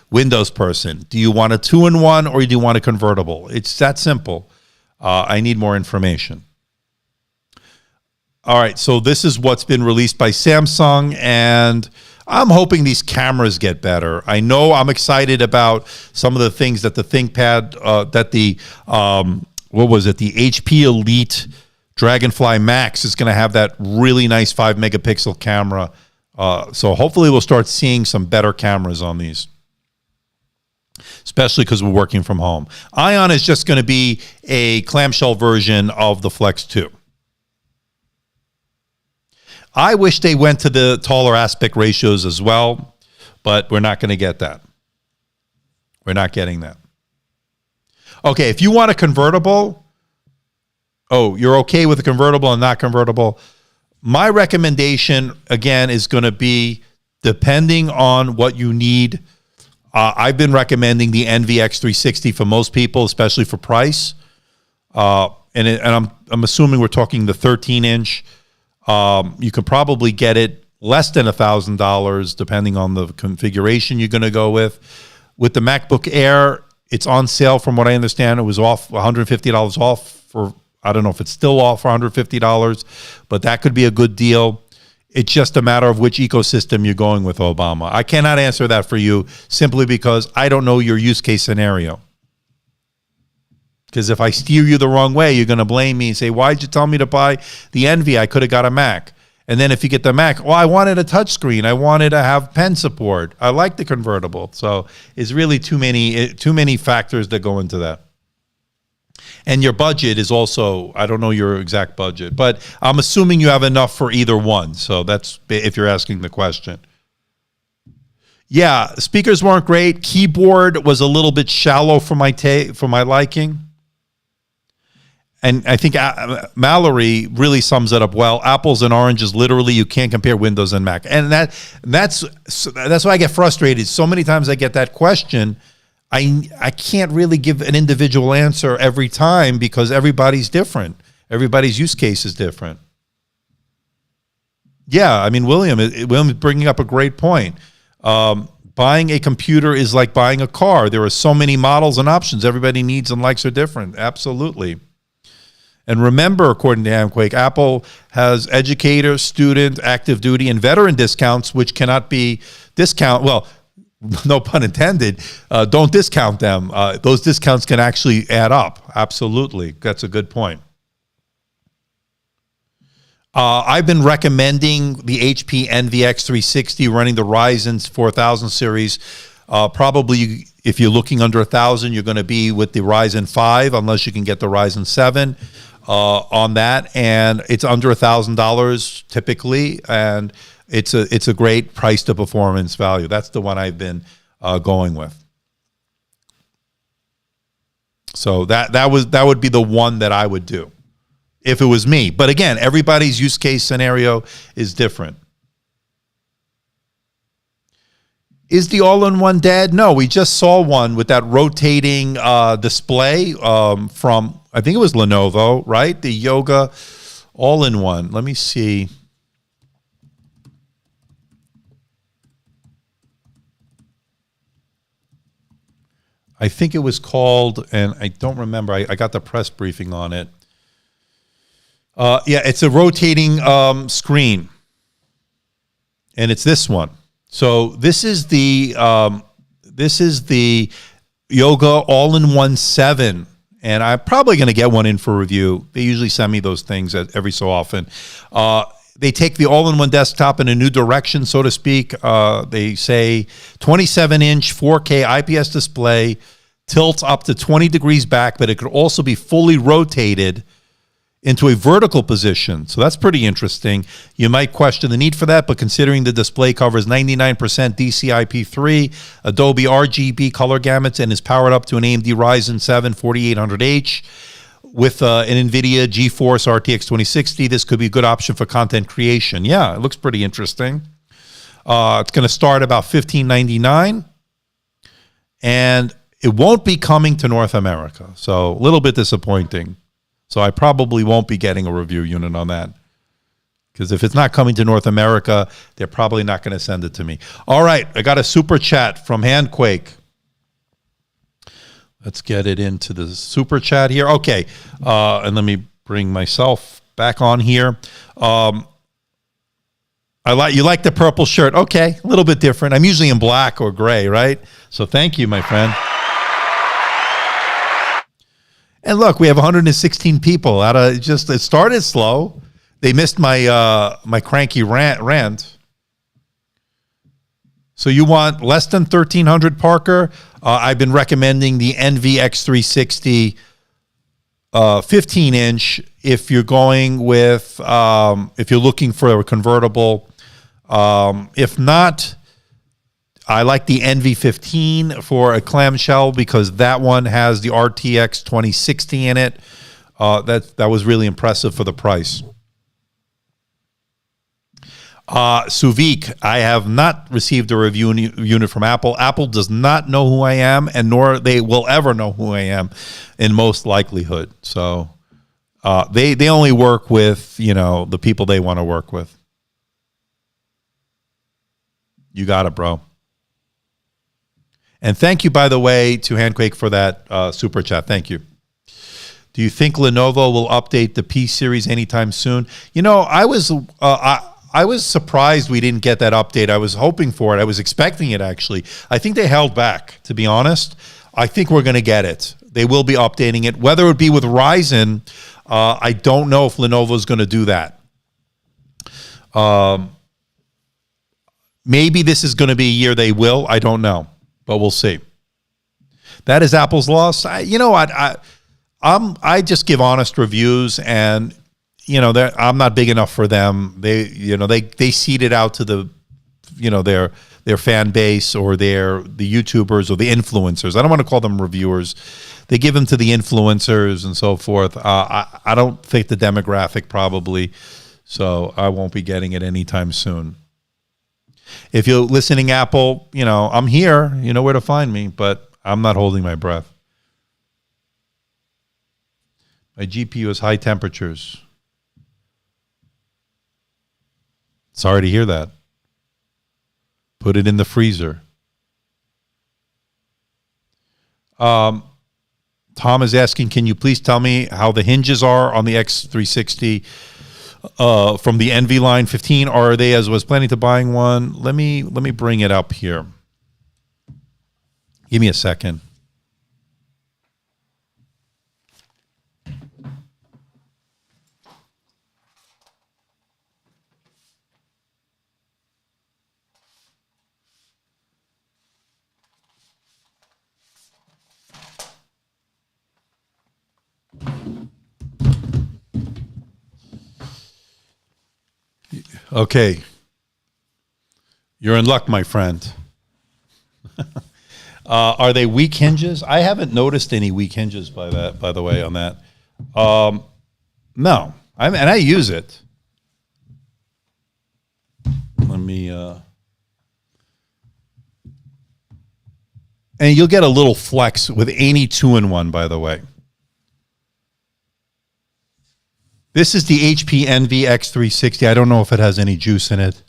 Windows person? Do you want a 2-in-1 or do you want a convertible? It's that simple. I need more information. All right, so this is what's been released by Samsung, and I'm hoping these cameras get better. I know I'm excited about some of the things that the ThinkPad, the HP Elite Dragonfly Max is going to have that really nice 5-megapixel camera. So hopefully we'll start seeing some better cameras on these, especially because we're working from home. Ion is just going to be a clamshell version of the Flex 2. I wish they went to the taller aspect ratios as well, but we're not going to get that. We're not getting that. Okay, if you want a convertible, oh, you're okay with a convertible and not convertible. My recommendation, again, is going to be depending on what you need. I've been recommending the Envy X360 for most people, especially for price. And I'm assuming we're talking the 13-inch. You could probably get it less than $1,000, depending on the configuration you're going to go with. With the MacBook Air, it's on sale from what I understand. It was off $150 off for, I don't know if it's still off for $150, but that could be a good deal. It's just a matter of which ecosystem you're going with, Obama. I cannot answer that for you simply because I don't know your use case scenario. Because if I steer you the wrong way, you're going to blame me and say, why'd you tell me to buy the Envy? I could have got a Mac. And then if you get the Mac, well, I wanted a touchscreen. I wanted to have pen support. I like the convertible. So it's really too many factors that go into that. And your budget is also, I don't know your exact budget, but I'm assuming you have enough for either one. So that's if you're asking the question. Yeah, speakers weren't great. Keyboard was a little bit shallow for my liking. And I think Mallory really sums it up well. Apples and oranges, literally, you can't compare Windows and Mac. And that's why I get frustrated. So many times I get that question. I can't really give an individual answer every time because everybody's different. Everybody's use case is different. Yeah, I mean, William is bringing up a great point. Buying a computer is like buying a car. There are so many models and options. Everybody needs and likes are different. Absolutely. And remember, according to Amquake, Apple has educator, student, active duty, and veteran discounts, which cannot be well, no pun intended, don't discount them. Those discounts can actually add up. Absolutely. That's a good point. I've been recommending the HP Envy X360 running the Ryzen 4000 series. Probably, if you're looking under 1,000, you're going to be with the Ryzen 5, unless you can get the Ryzen 7 on that. And it's under $1,000 typically, and it's a great price to performance value. That's the one I've been going with. So that would be the one that I would do if it was me. But again, everybody's use case scenario is different. Is the all-in-one dead? No, we just saw one with that rotating display from, I think it was Lenovo, right? The Yoga all-in-one. Let me see. I think it was called, and I don't remember. I got the press briefing on it. Yeah, it's a rotating screen, and it's this one. So this is the Yoga All-in-One 7, and I'm probably going to get one in for review. They usually send me those things every so often. They take the all-in-one desktop in a new direction, so to speak. They say 27-inch 4K IPS display, tilts up to 20 degrees back, but it could also be fully rotated into a vertical position. So that's pretty interesting. You might question the need for that, but considering the display covers 99% DCI-P3, Adobe RGB color gamuts, and is powered up to an AMD Ryzen 7 4800H with an Nvidia Geforce Rtx 2060, this could be a good option for content creation. Yeah, it looks pretty interesting. It's going to start about $15.99, and it won't be coming to North America. So a little bit disappointing. So I probably won't be getting a review unit on that, because if it's not coming to North America, they're probably not going to send it to me. All right, I got a super chat from Handquake. Let's get it into the super chat here. Okay, and let me bring myself back on here. You like the purple shirt. Okay, a little bit different. I'm usually in black or gray, right? So thank you, my friend. And look, we have 116 people. It started slow. They missed my my cranky rant. So you want less than 1,300, Parker? I've been recommending the Envy X360 15-inch if you're going with, if you're looking for a convertible. If not, I like the Envy 15 for a clamshell because that one has the RTX 2060 in it. That was really impressive for the price. Suvik, I have not received a review unit from Apple. Apple does not know who I am, and nor they will ever know who I am in most likelihood. So they only work with, the people they want to work with. You got it, bro. And thank you, by the way, to Handquake for that super chat. Thank you. Do you think Lenovo will update the P series anytime soon? I was surprised we didn't get that update. I was hoping for it. I was expecting it, actually. I think they held back, to be honest. I think we're going to get it. They will be updating it. Whether it be with Ryzen, I don't know if Lenovo is going to do that. Maybe this is going to be a year they will. I don't know, but we'll see. That is Apple's loss. You know what? I just give honest reviews, and I'm not big enough for them. They seed it out to the, their fan base or the YouTubers or the influencers. I don't want to call them reviewers. They give them to the influencers and so forth. I don't fit the demographic probably, so I won't be getting it anytime soon. If you're listening, Apple, I'm here. You know where to find me, but I'm not holding my breath. My GPU is high temperatures. Sorry to hear that. Put it in the freezer. Tom is asking, can you please tell me how the hinges are on the X360 from the Envy line 15? Are they, as was planning to buying one? Let me bring it up here. Give me a second. Okay. You're in luck, my friend. Are they weak hinges? I haven't noticed any weak hinges by the way, on that. No. And I use it. Let me and you'll get a little flex with any 2-in-1, by the way. This is the HP Envy X360. I don't know if it has any juice in it.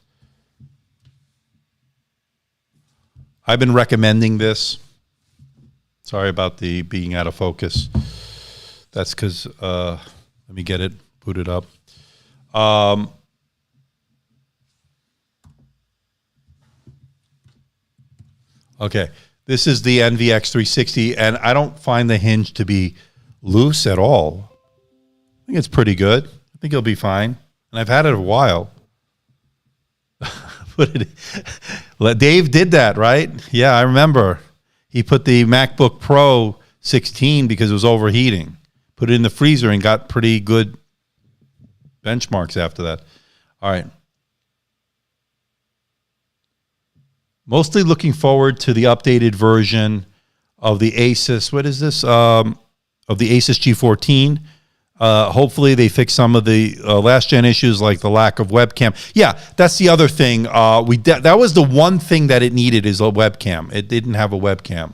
I've been recommending this. Sorry about the being out of focus. That's because, let me get it booted up. Okay, this is the Envy X360, and I don't find the hinge to be loose at all. I think it's pretty good. I think it'll be fine. And I've had it a while. Dave did that, right? Yeah, I remember. He put the MacBook Pro 16 because it was overheating. Put it in the freezer and got pretty good benchmarks after that. All right. Mostly looking forward to the updated version of the Asus. What is this? Of the Asus G14. Hopefully they fix some of the last gen issues like the lack of webcam. Yeah, that's the other thing. That was the one thing that it needed is a webcam. It didn't have a webcam.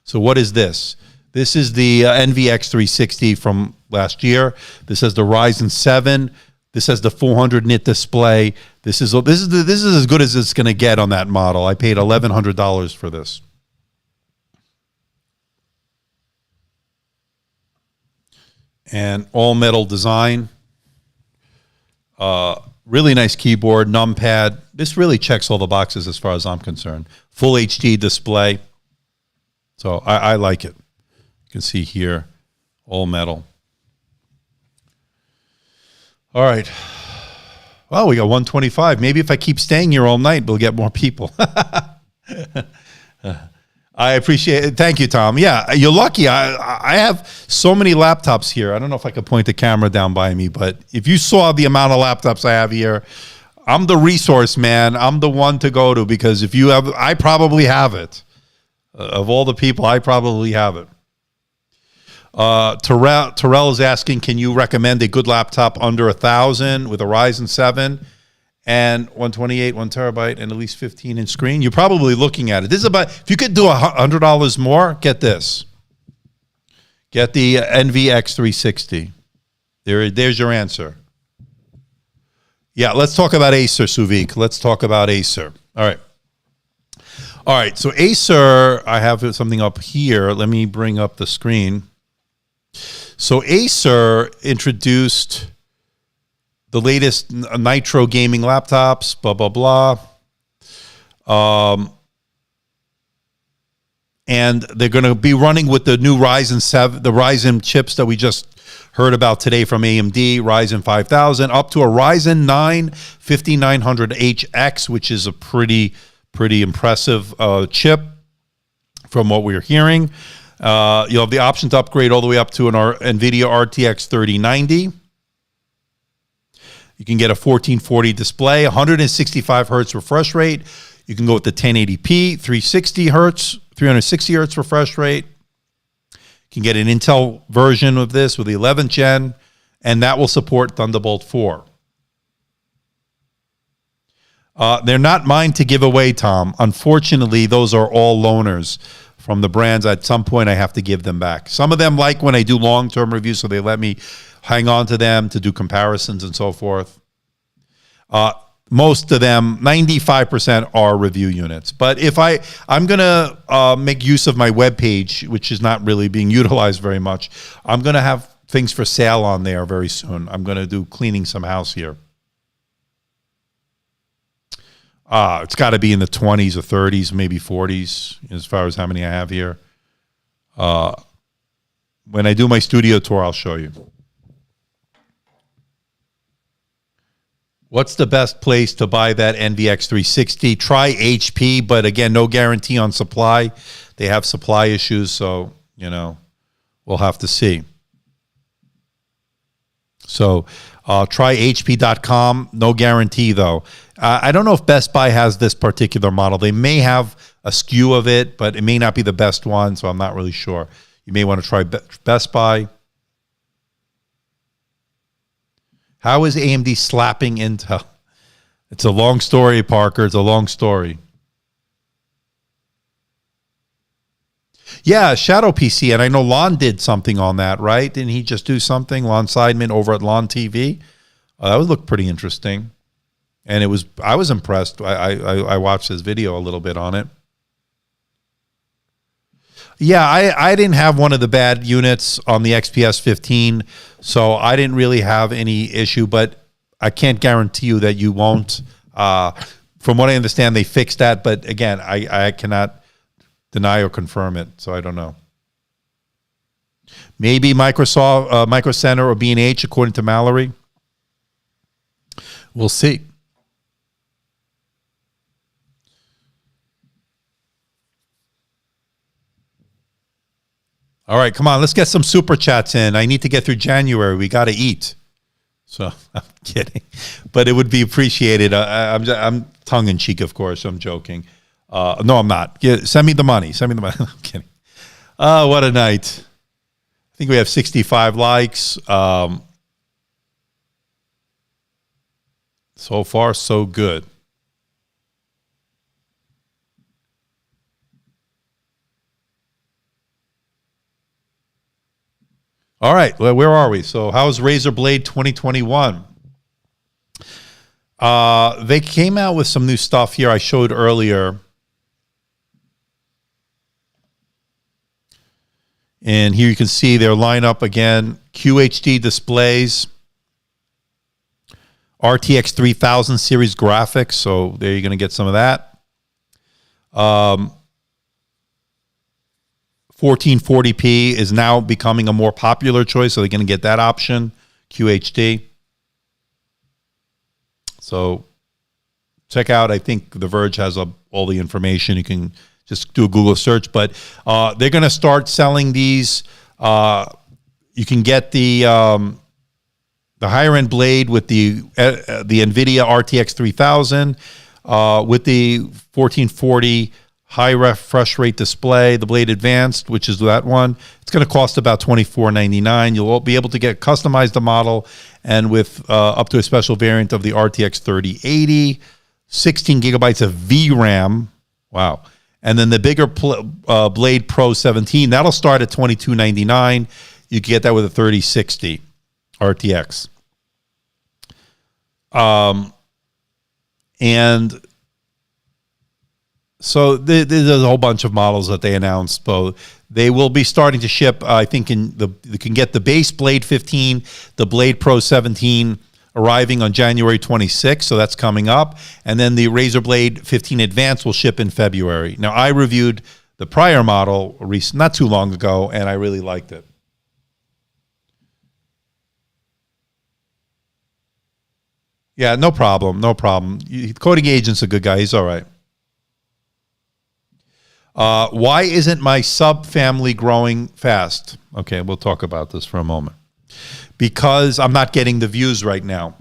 So what is this? This is the Envy X360 from last year. This has the Ryzen 7. This has the 400 nit display. This is as good as it's going to get on that model. I paid $1,100 for this. And all metal design. Really nice keyboard, numpad. This really checks all the boxes as far as I'm concerned. Full HD display. So I like it. You can see here, all metal. All right. Well, we got 125. Maybe if I keep staying here all night, we'll get more people. I appreciate it. Thank you, Tom. Yeah, you're lucky. I have so many laptops here. I don't know if I could point the camera down by me, but if you saw the amount of laptops I have here, I'm the resource man. I'm the one to go to, because if you have, I probably have it. Of all the people, I probably have it. Terrell is asking, can you recommend a good laptop under 1,000 with a Ryzen 7 and 128, 1 terabyte, and at least 15-inch screen? You're probably looking at it. This is about, if you could do $100 more, get this. Get the Envy X360. There's your answer. Yeah, let's talk about Acer, Suvik. Let's talk about Acer. All right. All right, so Acer, I have something up here. Let me bring up the screen. So Acer introduced the latest Nitro gaming laptops, blah, blah, blah. And they're going to be running with the new Ryzen 7, the Ryzen chips that we just heard about today from AMD, Ryzen 5000, up to a Ryzen 9 5900HX, which is a pretty impressive chip from what we're hearing. You'll have the option to upgrade all the way up to an Nvidia RTX 3090. You can get a 1440 display, 165 hertz refresh rate. You can go with the 1080p, 360 hertz refresh rate. You can get an Intel version of this with the 11th gen, and that will support Thunderbolt 4. They're not mine to give away, Tom. Unfortunately, those are all loaners from the brands. At some point, I have to give them back. Some of them like when I do long-term reviews, so they let me hang on to them to do comparisons and so forth. Most of them, 95%, are review units. But if I'm going to make use of my webpage, which is not really being utilized very much, I'm going to have things for sale on there very soon. I'm going to do cleaning some house here. It's got to be in the 20s or 30s, maybe 40s, as far as how many I have here. When I do my studio tour, I'll show you. What's the best place to buy that Envy X360? Try HP, but again, no guarantee on supply. They have supply issues, so, we'll have to see. So try HP.com. No guarantee, though. I don't know if Best Buy has this particular model. They may have a SKU of it, but it may not be the best one, so I'm not really sure. You may want to try Best Buy. How is AMD slapping Intel? It's a long story, Parker. It's a long story. Yeah, Shadow PC, and I know Lon did something on that, right? Didn't he just do something? Lon Seidman over at Lon TV. That would look pretty interesting. And I was impressed. I watched his video a little bit on it. Yeah, I didn't have one of the bad units on the XPS 15, so I didn't really have any issue, but I can't guarantee you that you won't. From what I understand, they fixed that, but again, I cannot deny or confirm it, so I don't know. Maybe Microsoft, Micro Center, or B&H, according to Mallory. We'll see. All right, come on, let's get some super chats in. I need to get through January. We got to eat. So I'm kidding, but it would be appreciated. I'm tongue in cheek, of course. I'm joking. No, I'm not. Send me the money. Send me the money. I'm kidding. What a night. I think we have 65 likes. So far, so good. All right, well, where are we? So how's Razer Blade 2021? They came out with some new stuff here I showed earlier. And here you can see their lineup again. QHD displays. RTX 3000 series graphics. So there you're going to get some of that. 1440p is now becoming a more popular choice, so they're going to get that option, QHD. So check out, I think The Verge has all the information. You can just do a Google search, but they're going to start selling these. You can get the the higher end Blade with the Nvidia RTX 3000, with the 1440 high refresh rate display, the Blade Advanced, which is that one. It's going to cost about $24.99. You'll be able to customize the model, and with up to a special variant of the RTX 3080, 16 gigabytes of VRAM. Wow. And then the bigger Blade Pro 17, that'll start at $22.99. You can get that with a 3060 RTX. And so there's a whole bunch of models that they announced. But they will be starting to ship, I think, you can get the base Blade 15, the Blade Pro 17 arriving on January 26th, so that's coming up. And then the Razer Blade 15 Advanced will ship in February. Now, I reviewed the prior model not too long ago, and I really liked it. Yeah, no problem, no problem. Coding Agent's a good guy. He's all right. Why isn't my sub-family growing fast? Okay, we'll talk about this for a moment. Because I'm not getting the views right now.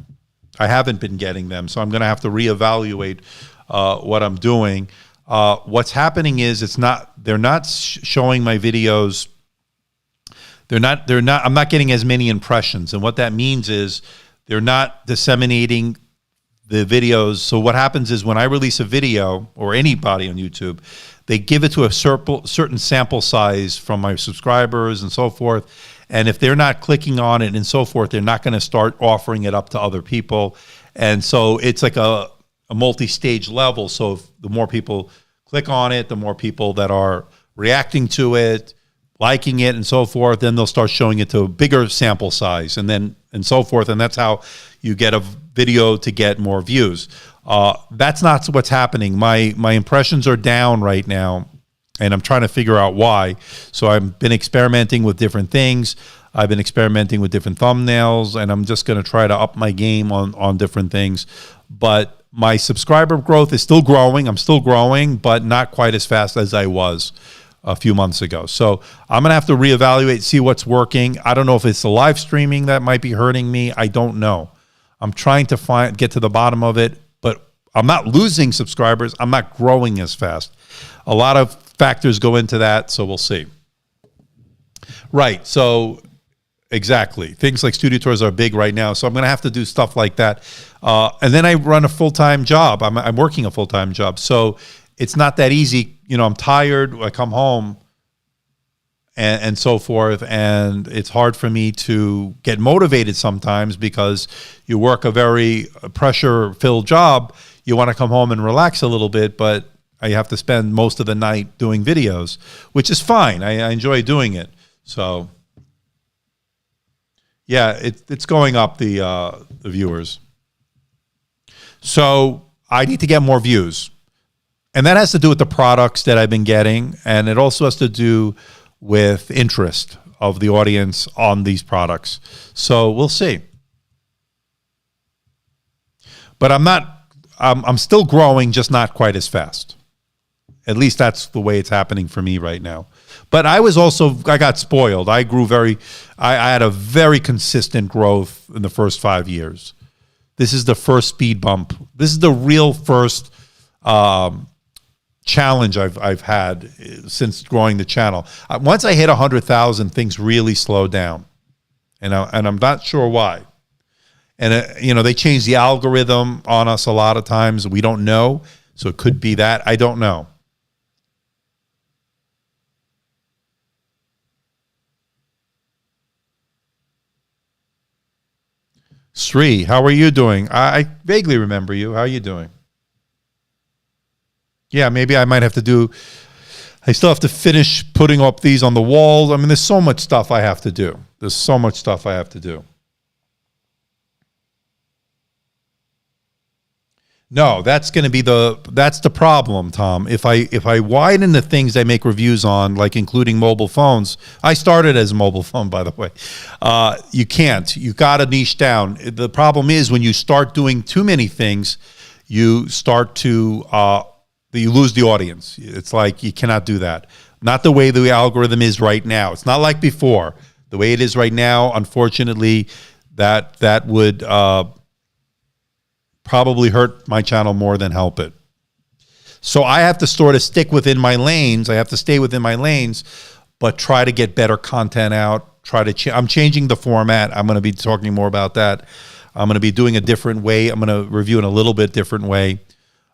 I haven't been getting them, so I'm going to have to reevaluate what I'm doing. What's happening is they're not showing my videos. I'm not getting as many impressions, and what that means is they're not disseminating the videos. So what happens is when I release a video, or anybody on YouTube, they give it to a certain sample size from my subscribers and so forth. And if they're not clicking on it and so forth, they're not going to start offering it up to other people. And so it's like a multi-stage level. So if the more people click on it, the more people that are reacting to it, liking it and so forth, then they'll start showing it to a bigger sample size and so forth. And that's how you get a video to get more views. That's not what's happening. My impressions are down right now, and I'm trying to figure out why. So I've been experimenting with different things. I've been experimenting with different thumbnails, and I'm just going to try to up my game on different things. But my subscriber growth is still growing. I'm still growing, but not quite as fast as I was a few months ago. So I'm going to have to reevaluate, see what's working. I don't know if it's the live streaming that might be hurting me. I don't know. I'm trying to get to the bottom of it, but I'm not losing subscribers. I'm not growing as fast. A lot of factors go into that, so we'll see. Right, so exactly. Things like studio tours are big right now, so I'm going to have to do stuff like that. And then I run a full-time job. I'm working a full-time job, so it's not that easy. You know, I'm tired. I come home and so forth, and it's hard for me to get motivated sometimes because you work a very pressure-filled job. You want to come home and relax a little bit, but I have to spend most of the night doing videos, which is fine. I enjoy doing it. So, yeah, it's going up, the viewers. So I need to get more views. And that has to do with the products that I've been getting, and it also has to do with interest of the audience on these products. So we'll see. But I'm still growing, just not quite as fast. At least that's the way it's happening for me right now. But I got spoiled. I had a very consistent growth in the first 5 years. This is the first speed bump. This is the real first challenge I've had since growing the channel. Once I hit 100,000, things really slowed down, and I'm not sure why. And you know, they change the algorithm on us a lot of times. We don't know, so it could be that. I don't know. Sri, how are you doing? I vaguely remember you. How are you doing? Yeah, maybe I might have to I still have to finish putting up these on the walls. I mean, there's so much stuff I have to do. There's so much stuff I have to do. No, that's going to be that's the problem, Tom. If I widen the things I make reviews on, like including mobile phones, I started as a mobile phone, by the way. You can't. You got to niche down. The problem is when you start doing too many things, you start to you lose the audience. It's like you cannot do that. Not the way the algorithm is right now. It's not like before. The way it is right now, unfortunately, that would probably hurt my channel more than help it. So I have to sort of stick within my lanes. I have to stay within my lanes, but try to get better content out. I'm changing the format. I'm going to be talking more about that. I'm going to be doing a different way. I'm going to review in a little bit different way.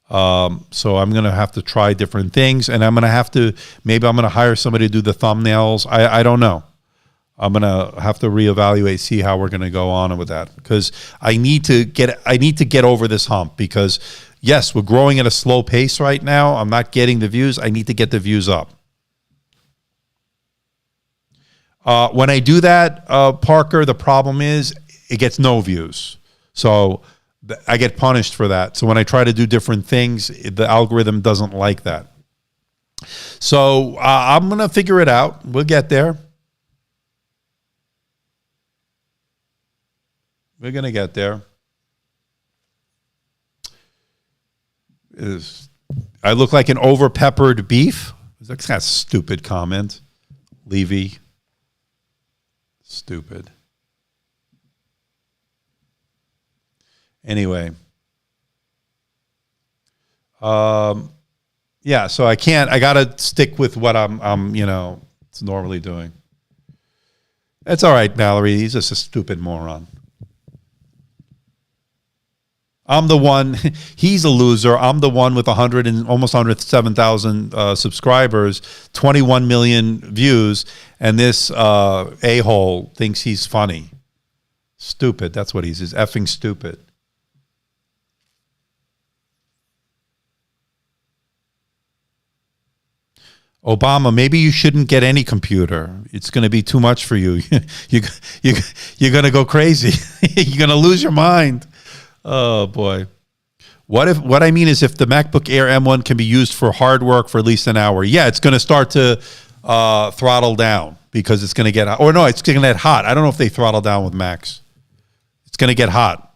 So I'm going to have to try different things, and I'm going to have to, maybe I'm going to hire somebody to do the thumbnails. I don't know. I'm going to have to reevaluate, see how we're going to go on with that, because I need to get over this hump, because yes, we're growing at a slow pace right now. I'm not getting the views. I need to get the views up. When I do that, Parker, the problem is it gets no views. So I get punished for that. So when I try to do different things, the algorithm doesn't like that. So I'm going to figure it out. We'll get there. We're going to get there. I look like an over-peppered beef? That's kind of a stupid comment. Levy. Stupid. Anyway. Yeah, so I got to stick with what I'm normally doing. That's all right, Valerie. He's just a stupid moron. I'm the one, he's a loser. I'm the one with almost 107,000 subscribers, 21 million views, and this a-hole thinks he's funny. Stupid, that's what he's effing stupid. Obama, maybe you shouldn't get any computer. It's going to be too much for you. You're going to go crazy. You're going to lose your mind. Oh boy. What I mean is, if the MacBook Air M1 can be used for hard work for at least an hour, yeah, it's going to start to throttle down, because it's going to get hot. Or no, it's going to get hot. I don't know if they throttle down with Macs. It's going to get hot.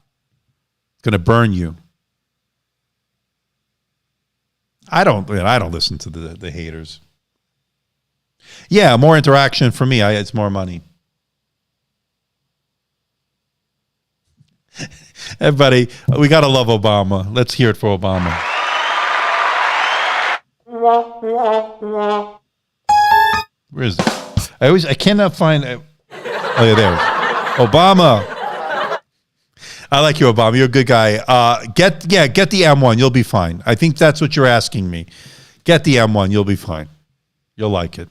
It's going to burn you. I don't listen to the haters. Yeah, more interaction for me. It's more money. Everybody, we got to love Obama. Let's hear it for Obama. Where is it? I cannot find it. Oh, yeah, there. Obama. I like you, Obama. You're a good guy. Get the M1. You'll be fine. I think that's what you're asking me. Get the M1. You'll be fine. You'll like it.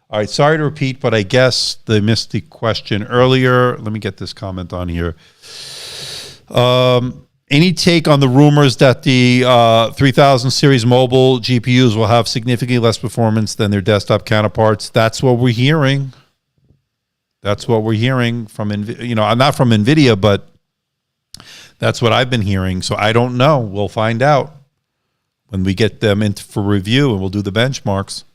All right. Sorry to repeat, but I guess they missed the question earlier. Let me get this comment on here. Any take on the rumors that the 3000 series mobile GPUs will have significantly less performance than their desktop counterparts? That's what we're hearing. That's what we're hearing from, not from Nvidia, but that's what I've been hearing. So I don't know. We'll find out when we get them in for review, and we'll do the benchmarks.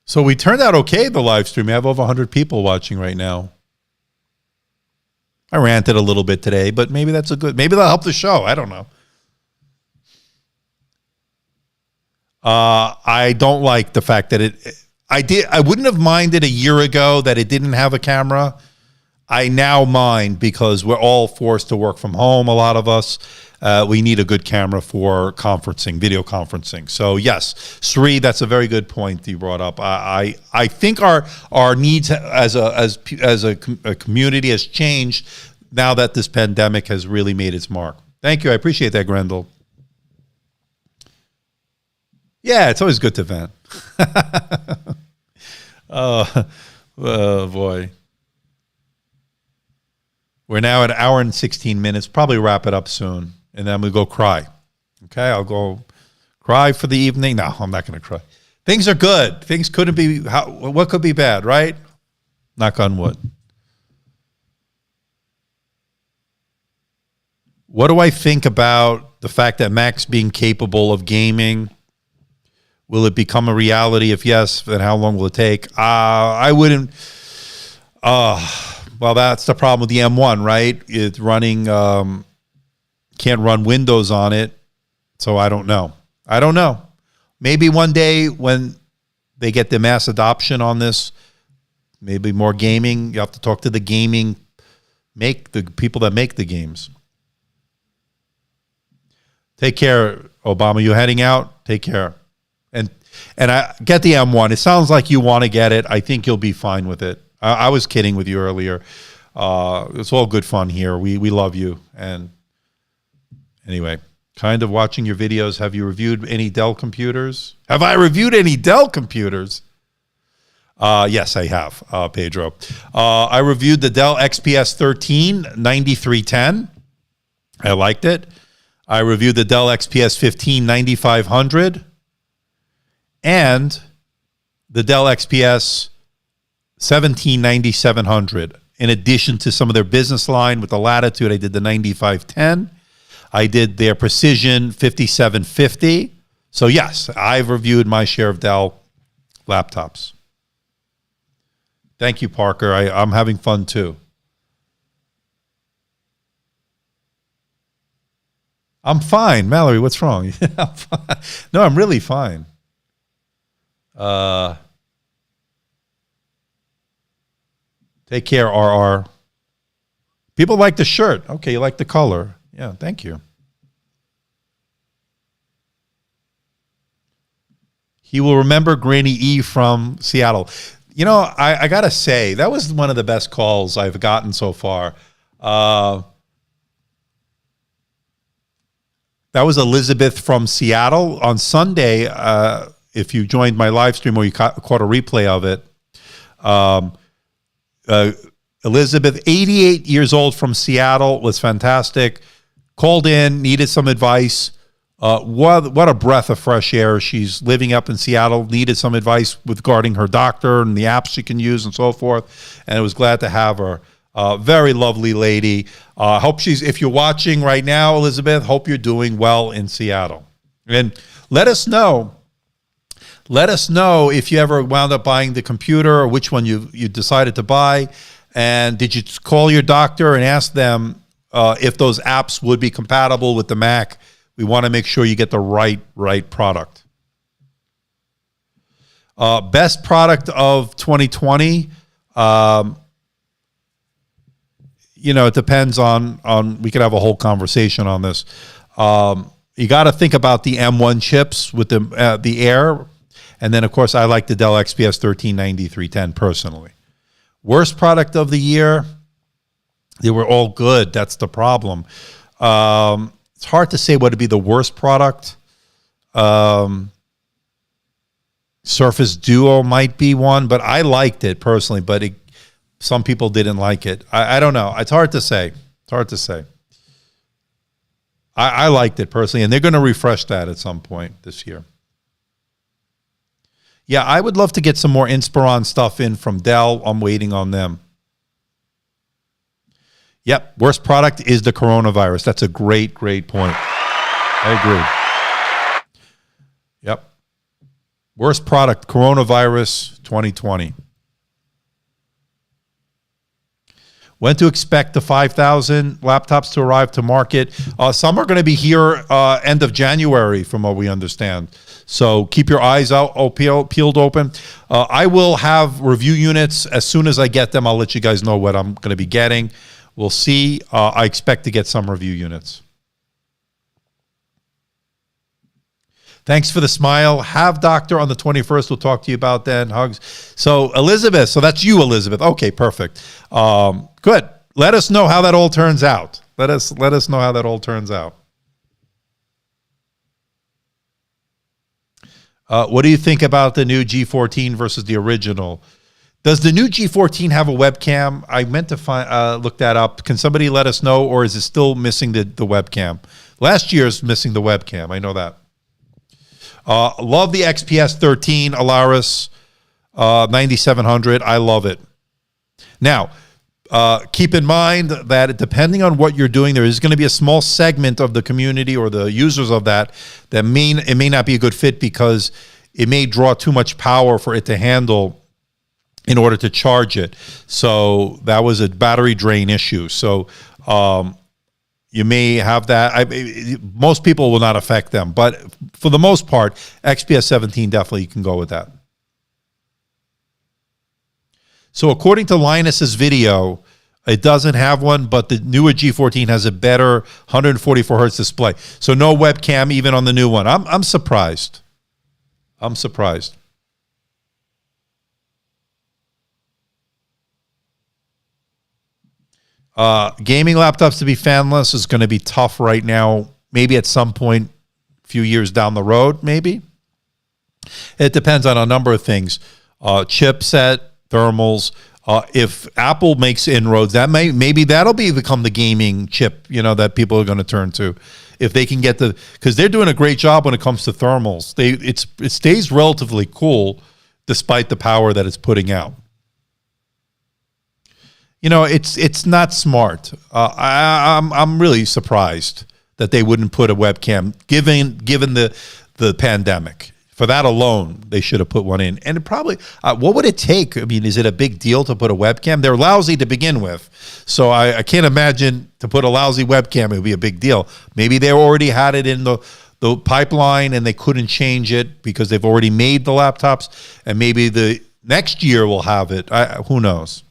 So we turned out okay, the live stream. We have over 100 people watching right now. I ranted a little bit today, but maybe maybe that'll help the show. I don't know. I don't like the fact that I wouldn't have minded a year ago that it didn't have a camera. I now mind, because we're all forced to work from home, a lot of us. We need a good camera for conferencing, video conferencing. So yes, Sri, that's a very good point you brought up. I think our needs as a community has changed now that this pandemic has really made its mark. Thank you. I appreciate that, Grendel. Yeah, it's always good to vent. Oh boy. We're now at an hour and 16 minutes. Probably wrap it up soon. And then we go cry. Okay, I'll go cry for the evening. No, I'm not going to cry. Things are good. Things couldn't be, what could be bad, right? Knock on wood. What do I think about the fact that Mac's being capable of gaming? Will it become a reality? If yes, then how long will it take? I wouldn't. Well, that's the problem with the M1, right? It's running, can't run Windows on it. So I don't know. Maybe one day when they get the mass adoption on this, maybe more gaming. You have to talk to the people that make the games. Take care, Obama. You heading out? Take care. And I get the M1. It sounds like you want to get it. I think you'll be fine with it. I was kidding with you earlier. It's all good fun here. We love you. And anyway, kind of watching your videos. Have you reviewed any Dell computers? Have I reviewed any Dell computers? Yes, I have, Pedro. I reviewed the Dell XPS 13 9310. I liked it. I reviewed the Dell XPS 15 9500 and the Dell XPS 17 9700. In addition to some of their business line with the Latitude, I did the 9510. I did their Precision 5750. So yes, I've reviewed my share of Dell laptops. Thank you, Parker. I'm having fun too. I'm fine. Mallory, what's wrong? I'm fine. No, I'm really fine. Take care, RR. People like the shirt. Okay, you like the color. Yeah, thank you. He will remember Granny E from Seattle. You know, I got to say, that was one of the best calls I've gotten so far. That was Elizabeth from Seattle. On Sunday, if you joined my live stream or you caught a replay of it, Elizabeth, 88 years old from Seattle, was fantastic. Called in, needed some advice. What a breath of fresh air. She's living up in Seattle, needed some advice regarding her doctor and the apps she can use and so forth. And I was glad to have her. Very lovely lady. Hope if you're watching right now, Elizabeth, hope you're doing well in Seattle. And let us know. Let us know if you ever wound up buying the computer or which one you decided to buy. And did you call your doctor and ask them if those apps would be compatible with the Mac? We want to make sure you get the right product. Best product of 2020. It depends on we could have a whole conversation on this. You got to think about the M1 chips with the Air. And then, of course, I like the Dell XPS 13 9310 personally. Worst product of the year. They were all good. That's the problem. It's hard to say what would be the worst product. Surface Duo might be one, but I liked it personally, but some people didn't like it. I don't know. It's hard to say. It's hard to say. I liked it personally, and they're going to refresh that at some point this year. Yeah, I would love to get some more Inspiron stuff in from Dell. I'm waiting on them. Yep, worst product is the coronavirus. That's a great point. I agree. Yep. Worst product, coronavirus 2020. When to expect the 5,000 laptops to arrive to market? Some are going to be here end of January, from what we understand. So keep your eyes out, peeled open. I will have review units as soon as I get them. I'll let you guys know what I'm going to be getting. We'll see. I expect to get some review units. Thanks for the smile. Have doctor on the 21st. We'll talk to you about that. Hugs. So Elizabeth, so that's you, Elizabeth. Okay, perfect. Good. Let us know how that all turns out. Let us know how that all turns out. What do you think about the new G14 versus the original? Does the new G14 have a webcam? I meant to look that up. Can somebody let us know, or is it still missing the webcam? Last year's missing the webcam. I know that. Love the XPS 13 Alaris 9700. I love it. Now, keep in mind that depending on what you're doing, there is going to be a small segment of the community or the users of that it may not be a good fit because it may draw too much power for it to handle in order to charge it. So that was a battery drain issue. So you may have that. Most people will not affect them, but for the most part, XPS 17 definitely you can go with that. So according to Linus's video, it doesn't have one, but the newer G14 has a better 144 hertz display. So no webcam even on the new one. I'm surprised. I'm surprised. Gaming laptops to be fanless is going to be tough right now. Maybe at some point, a few years down the road, maybe. It depends on a number of things. Chipset, thermals. If Apple makes inroads, that maybe that'll become the gaming chip, that people are going to turn to. If they can get because they're doing a great job when it comes to thermals. It stays relatively cool despite the power that it's putting out. It's not smart. I'm really surprised that they wouldn't put a webcam, given the pandemic. For that alone, they should have put one in. And it probably, what would it take? I mean, is it a big deal to put a webcam? They're lousy to begin with. So I can't imagine to put a lousy webcam, it would be a big deal. Maybe they already had it in the pipeline and they couldn't change it because they've already made the laptops. And maybe the next year we'll have it. Who knows?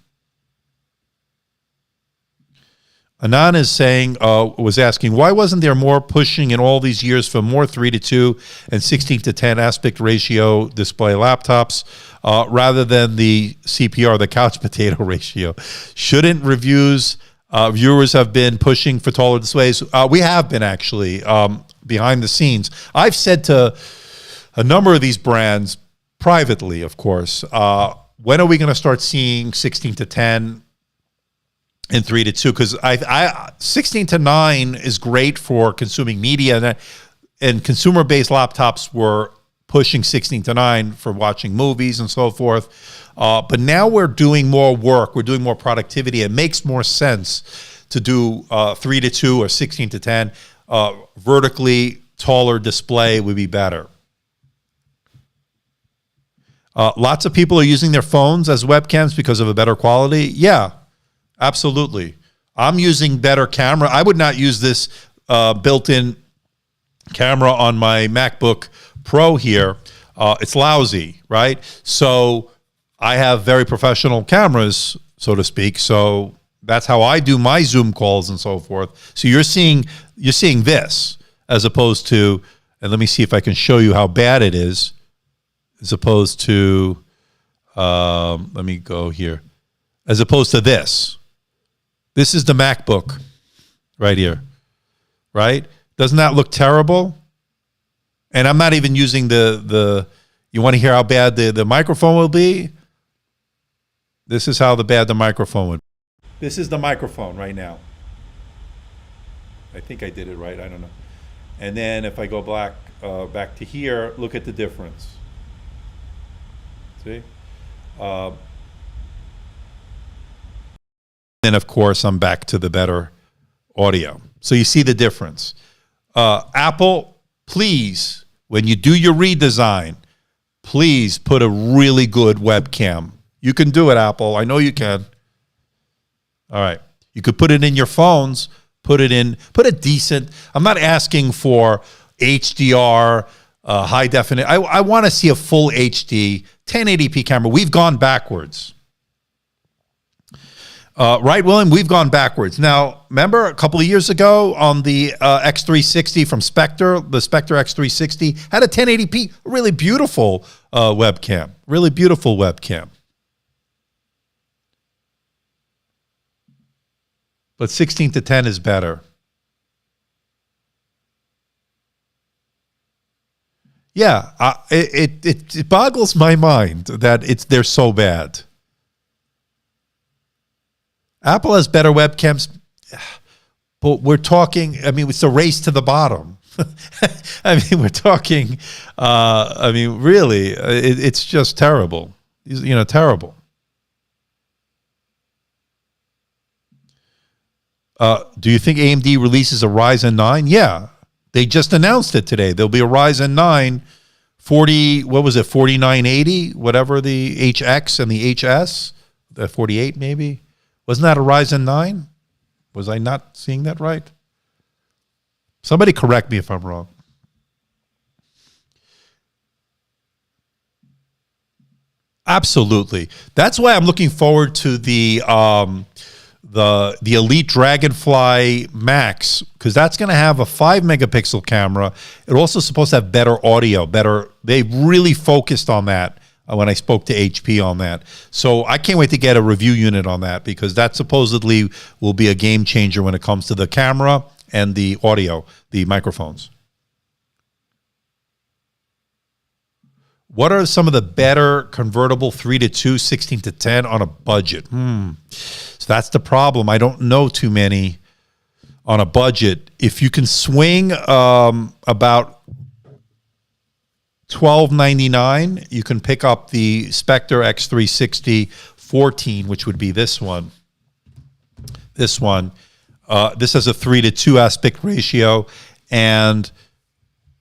Anan is saying, was asking, why wasn't there more pushing in all these years for more 3:2 and 16:10 aspect ratio display laptops rather than the CPR, the couch potato ratio? Shouldn't viewers have been pushing for taller displays? We have been actually behind the scenes. I've said to a number of these brands privately, of course, when are we going to start seeing 16:10? And 3:2, because 16:9 is great for consuming media, and consumer-based laptops were pushing 16:9 for watching movies and so forth. But now we're doing more work, we're doing more productivity. It makes more sense to do 3:2 or 16:10. Vertically taller display would be better. Lots of people are using their phones as webcams because of a better quality. Yeah. Absolutely. I'm using better camera. I would not use this built-in camera on my MacBook Pro here. It's lousy, right? So I have very professional cameras, so to speak. So that's how I do my Zoom calls and so forth. So you're seeing this as opposed to, and let me see if I can show you how bad it is, as opposed to, let me go here, as opposed to this. This is the MacBook right here, right? Doesn't that look terrible? And I'm not even using you want to hear how bad the microphone will be? This is how bad the microphone would be. This is the microphone right now. I think I did it right, I don't know. And then if I go back to here, look at the difference. See? Then, of course, I'm back to the better audio. So you see the difference. Apple, please, when you do your redesign, please put a really good webcam. You can do it, Apple. I know you can. All right. You could put it in your phones. Put a decent. I'm not asking for HDR, high definition. I want to see a full HD 1080p camera. We've gone backwards. Right, William? We've gone backwards. Now, remember a couple of years ago on the X360 from Spectre, the Spectre X360 had a 1080p, really beautiful webcam. Really beautiful webcam. But 16:10 is better. Yeah, it boggles my mind that they're so bad. Apple has better webcams, but we're talking, I mean, it's a race to the bottom. I mean, we're talking, really, it's just terrible. Terrible. Do you think AMD releases a Ryzen 9? Yeah, they just announced it today. There'll be a Ryzen 9 4980, whatever the HX and the HS, the 48 maybe. Wasn't that a Ryzen 9? Was I not seeing that right? Somebody correct me if I'm wrong. Absolutely. That's why I'm looking forward to the Elite Dragonfly Max, because that's going to have a 5-megapixel camera. It's also supposed to have better audio, they really focused on that when I spoke to HP on that. So I can't wait to get a review unit on that, because that supposedly will be a game changer when it comes to the camera and the audio, the microphones. What are some of the better convertible 3:2, 16:10 on a budget? So that's the problem. I don't know too many on a budget. If you can swing about $12.99, you can pick up the Spectre X360 14, which would be this one. This one. This has a 3:2 aspect ratio, and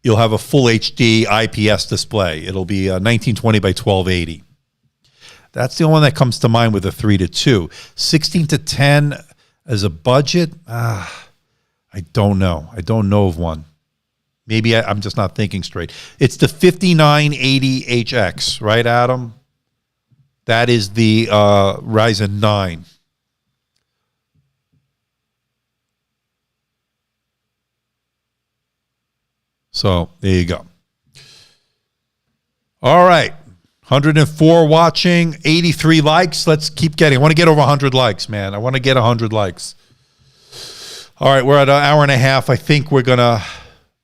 you'll have a full HD IPS display. It'll be 1920 by 1280. That's the only one that comes to mind with a 3:2. 16:10 as a budget, I don't know. I don't know of one. Maybe I'm just not thinking straight. It's the 5980HX, right, Adam? That is the Ryzen 9. So there you go. All right. 104 watching, 83 likes. Let's keep getting. I want to get over 100 likes, man. I want to get 100 likes. All right. We're at an hour and a half. I think we're going to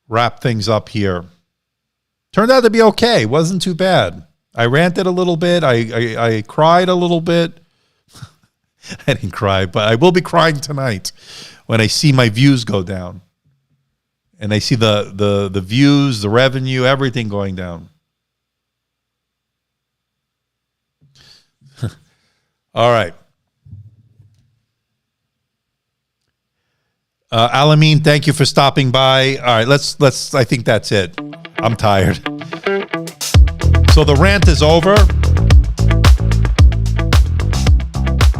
wrap things up here. Turned out to be okay. Wasn't too bad. I ranted a little bit. I cried a little bit. I didn't cry, but I will be crying tonight when I see my views go down. And I see the views, the revenue, everything going down. All right. Alameen, thank you for stopping by. All right, let's. I think that's it. I'm tired. So the rant is over.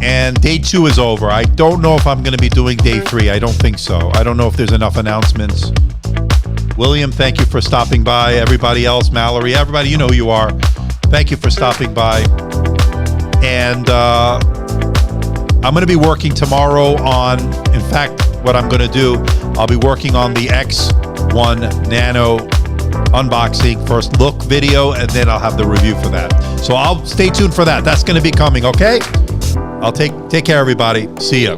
And day 2 is over. I don't know if I'm going to be doing day 3. I don't think so. I don't know if there's enough announcements. William, thank you for stopping by. Everybody else, Mallory, everybody, you know who you are. Thank you for stopping by. And I'm going to be working tomorrow on, in fact, what I'm going to do, I'll be working on the X1 Nano unboxing, first look video, and then I'll have the review for that. So I'll stay tuned for that. That's going to be coming, okay? I'll take care, everybody. See ya.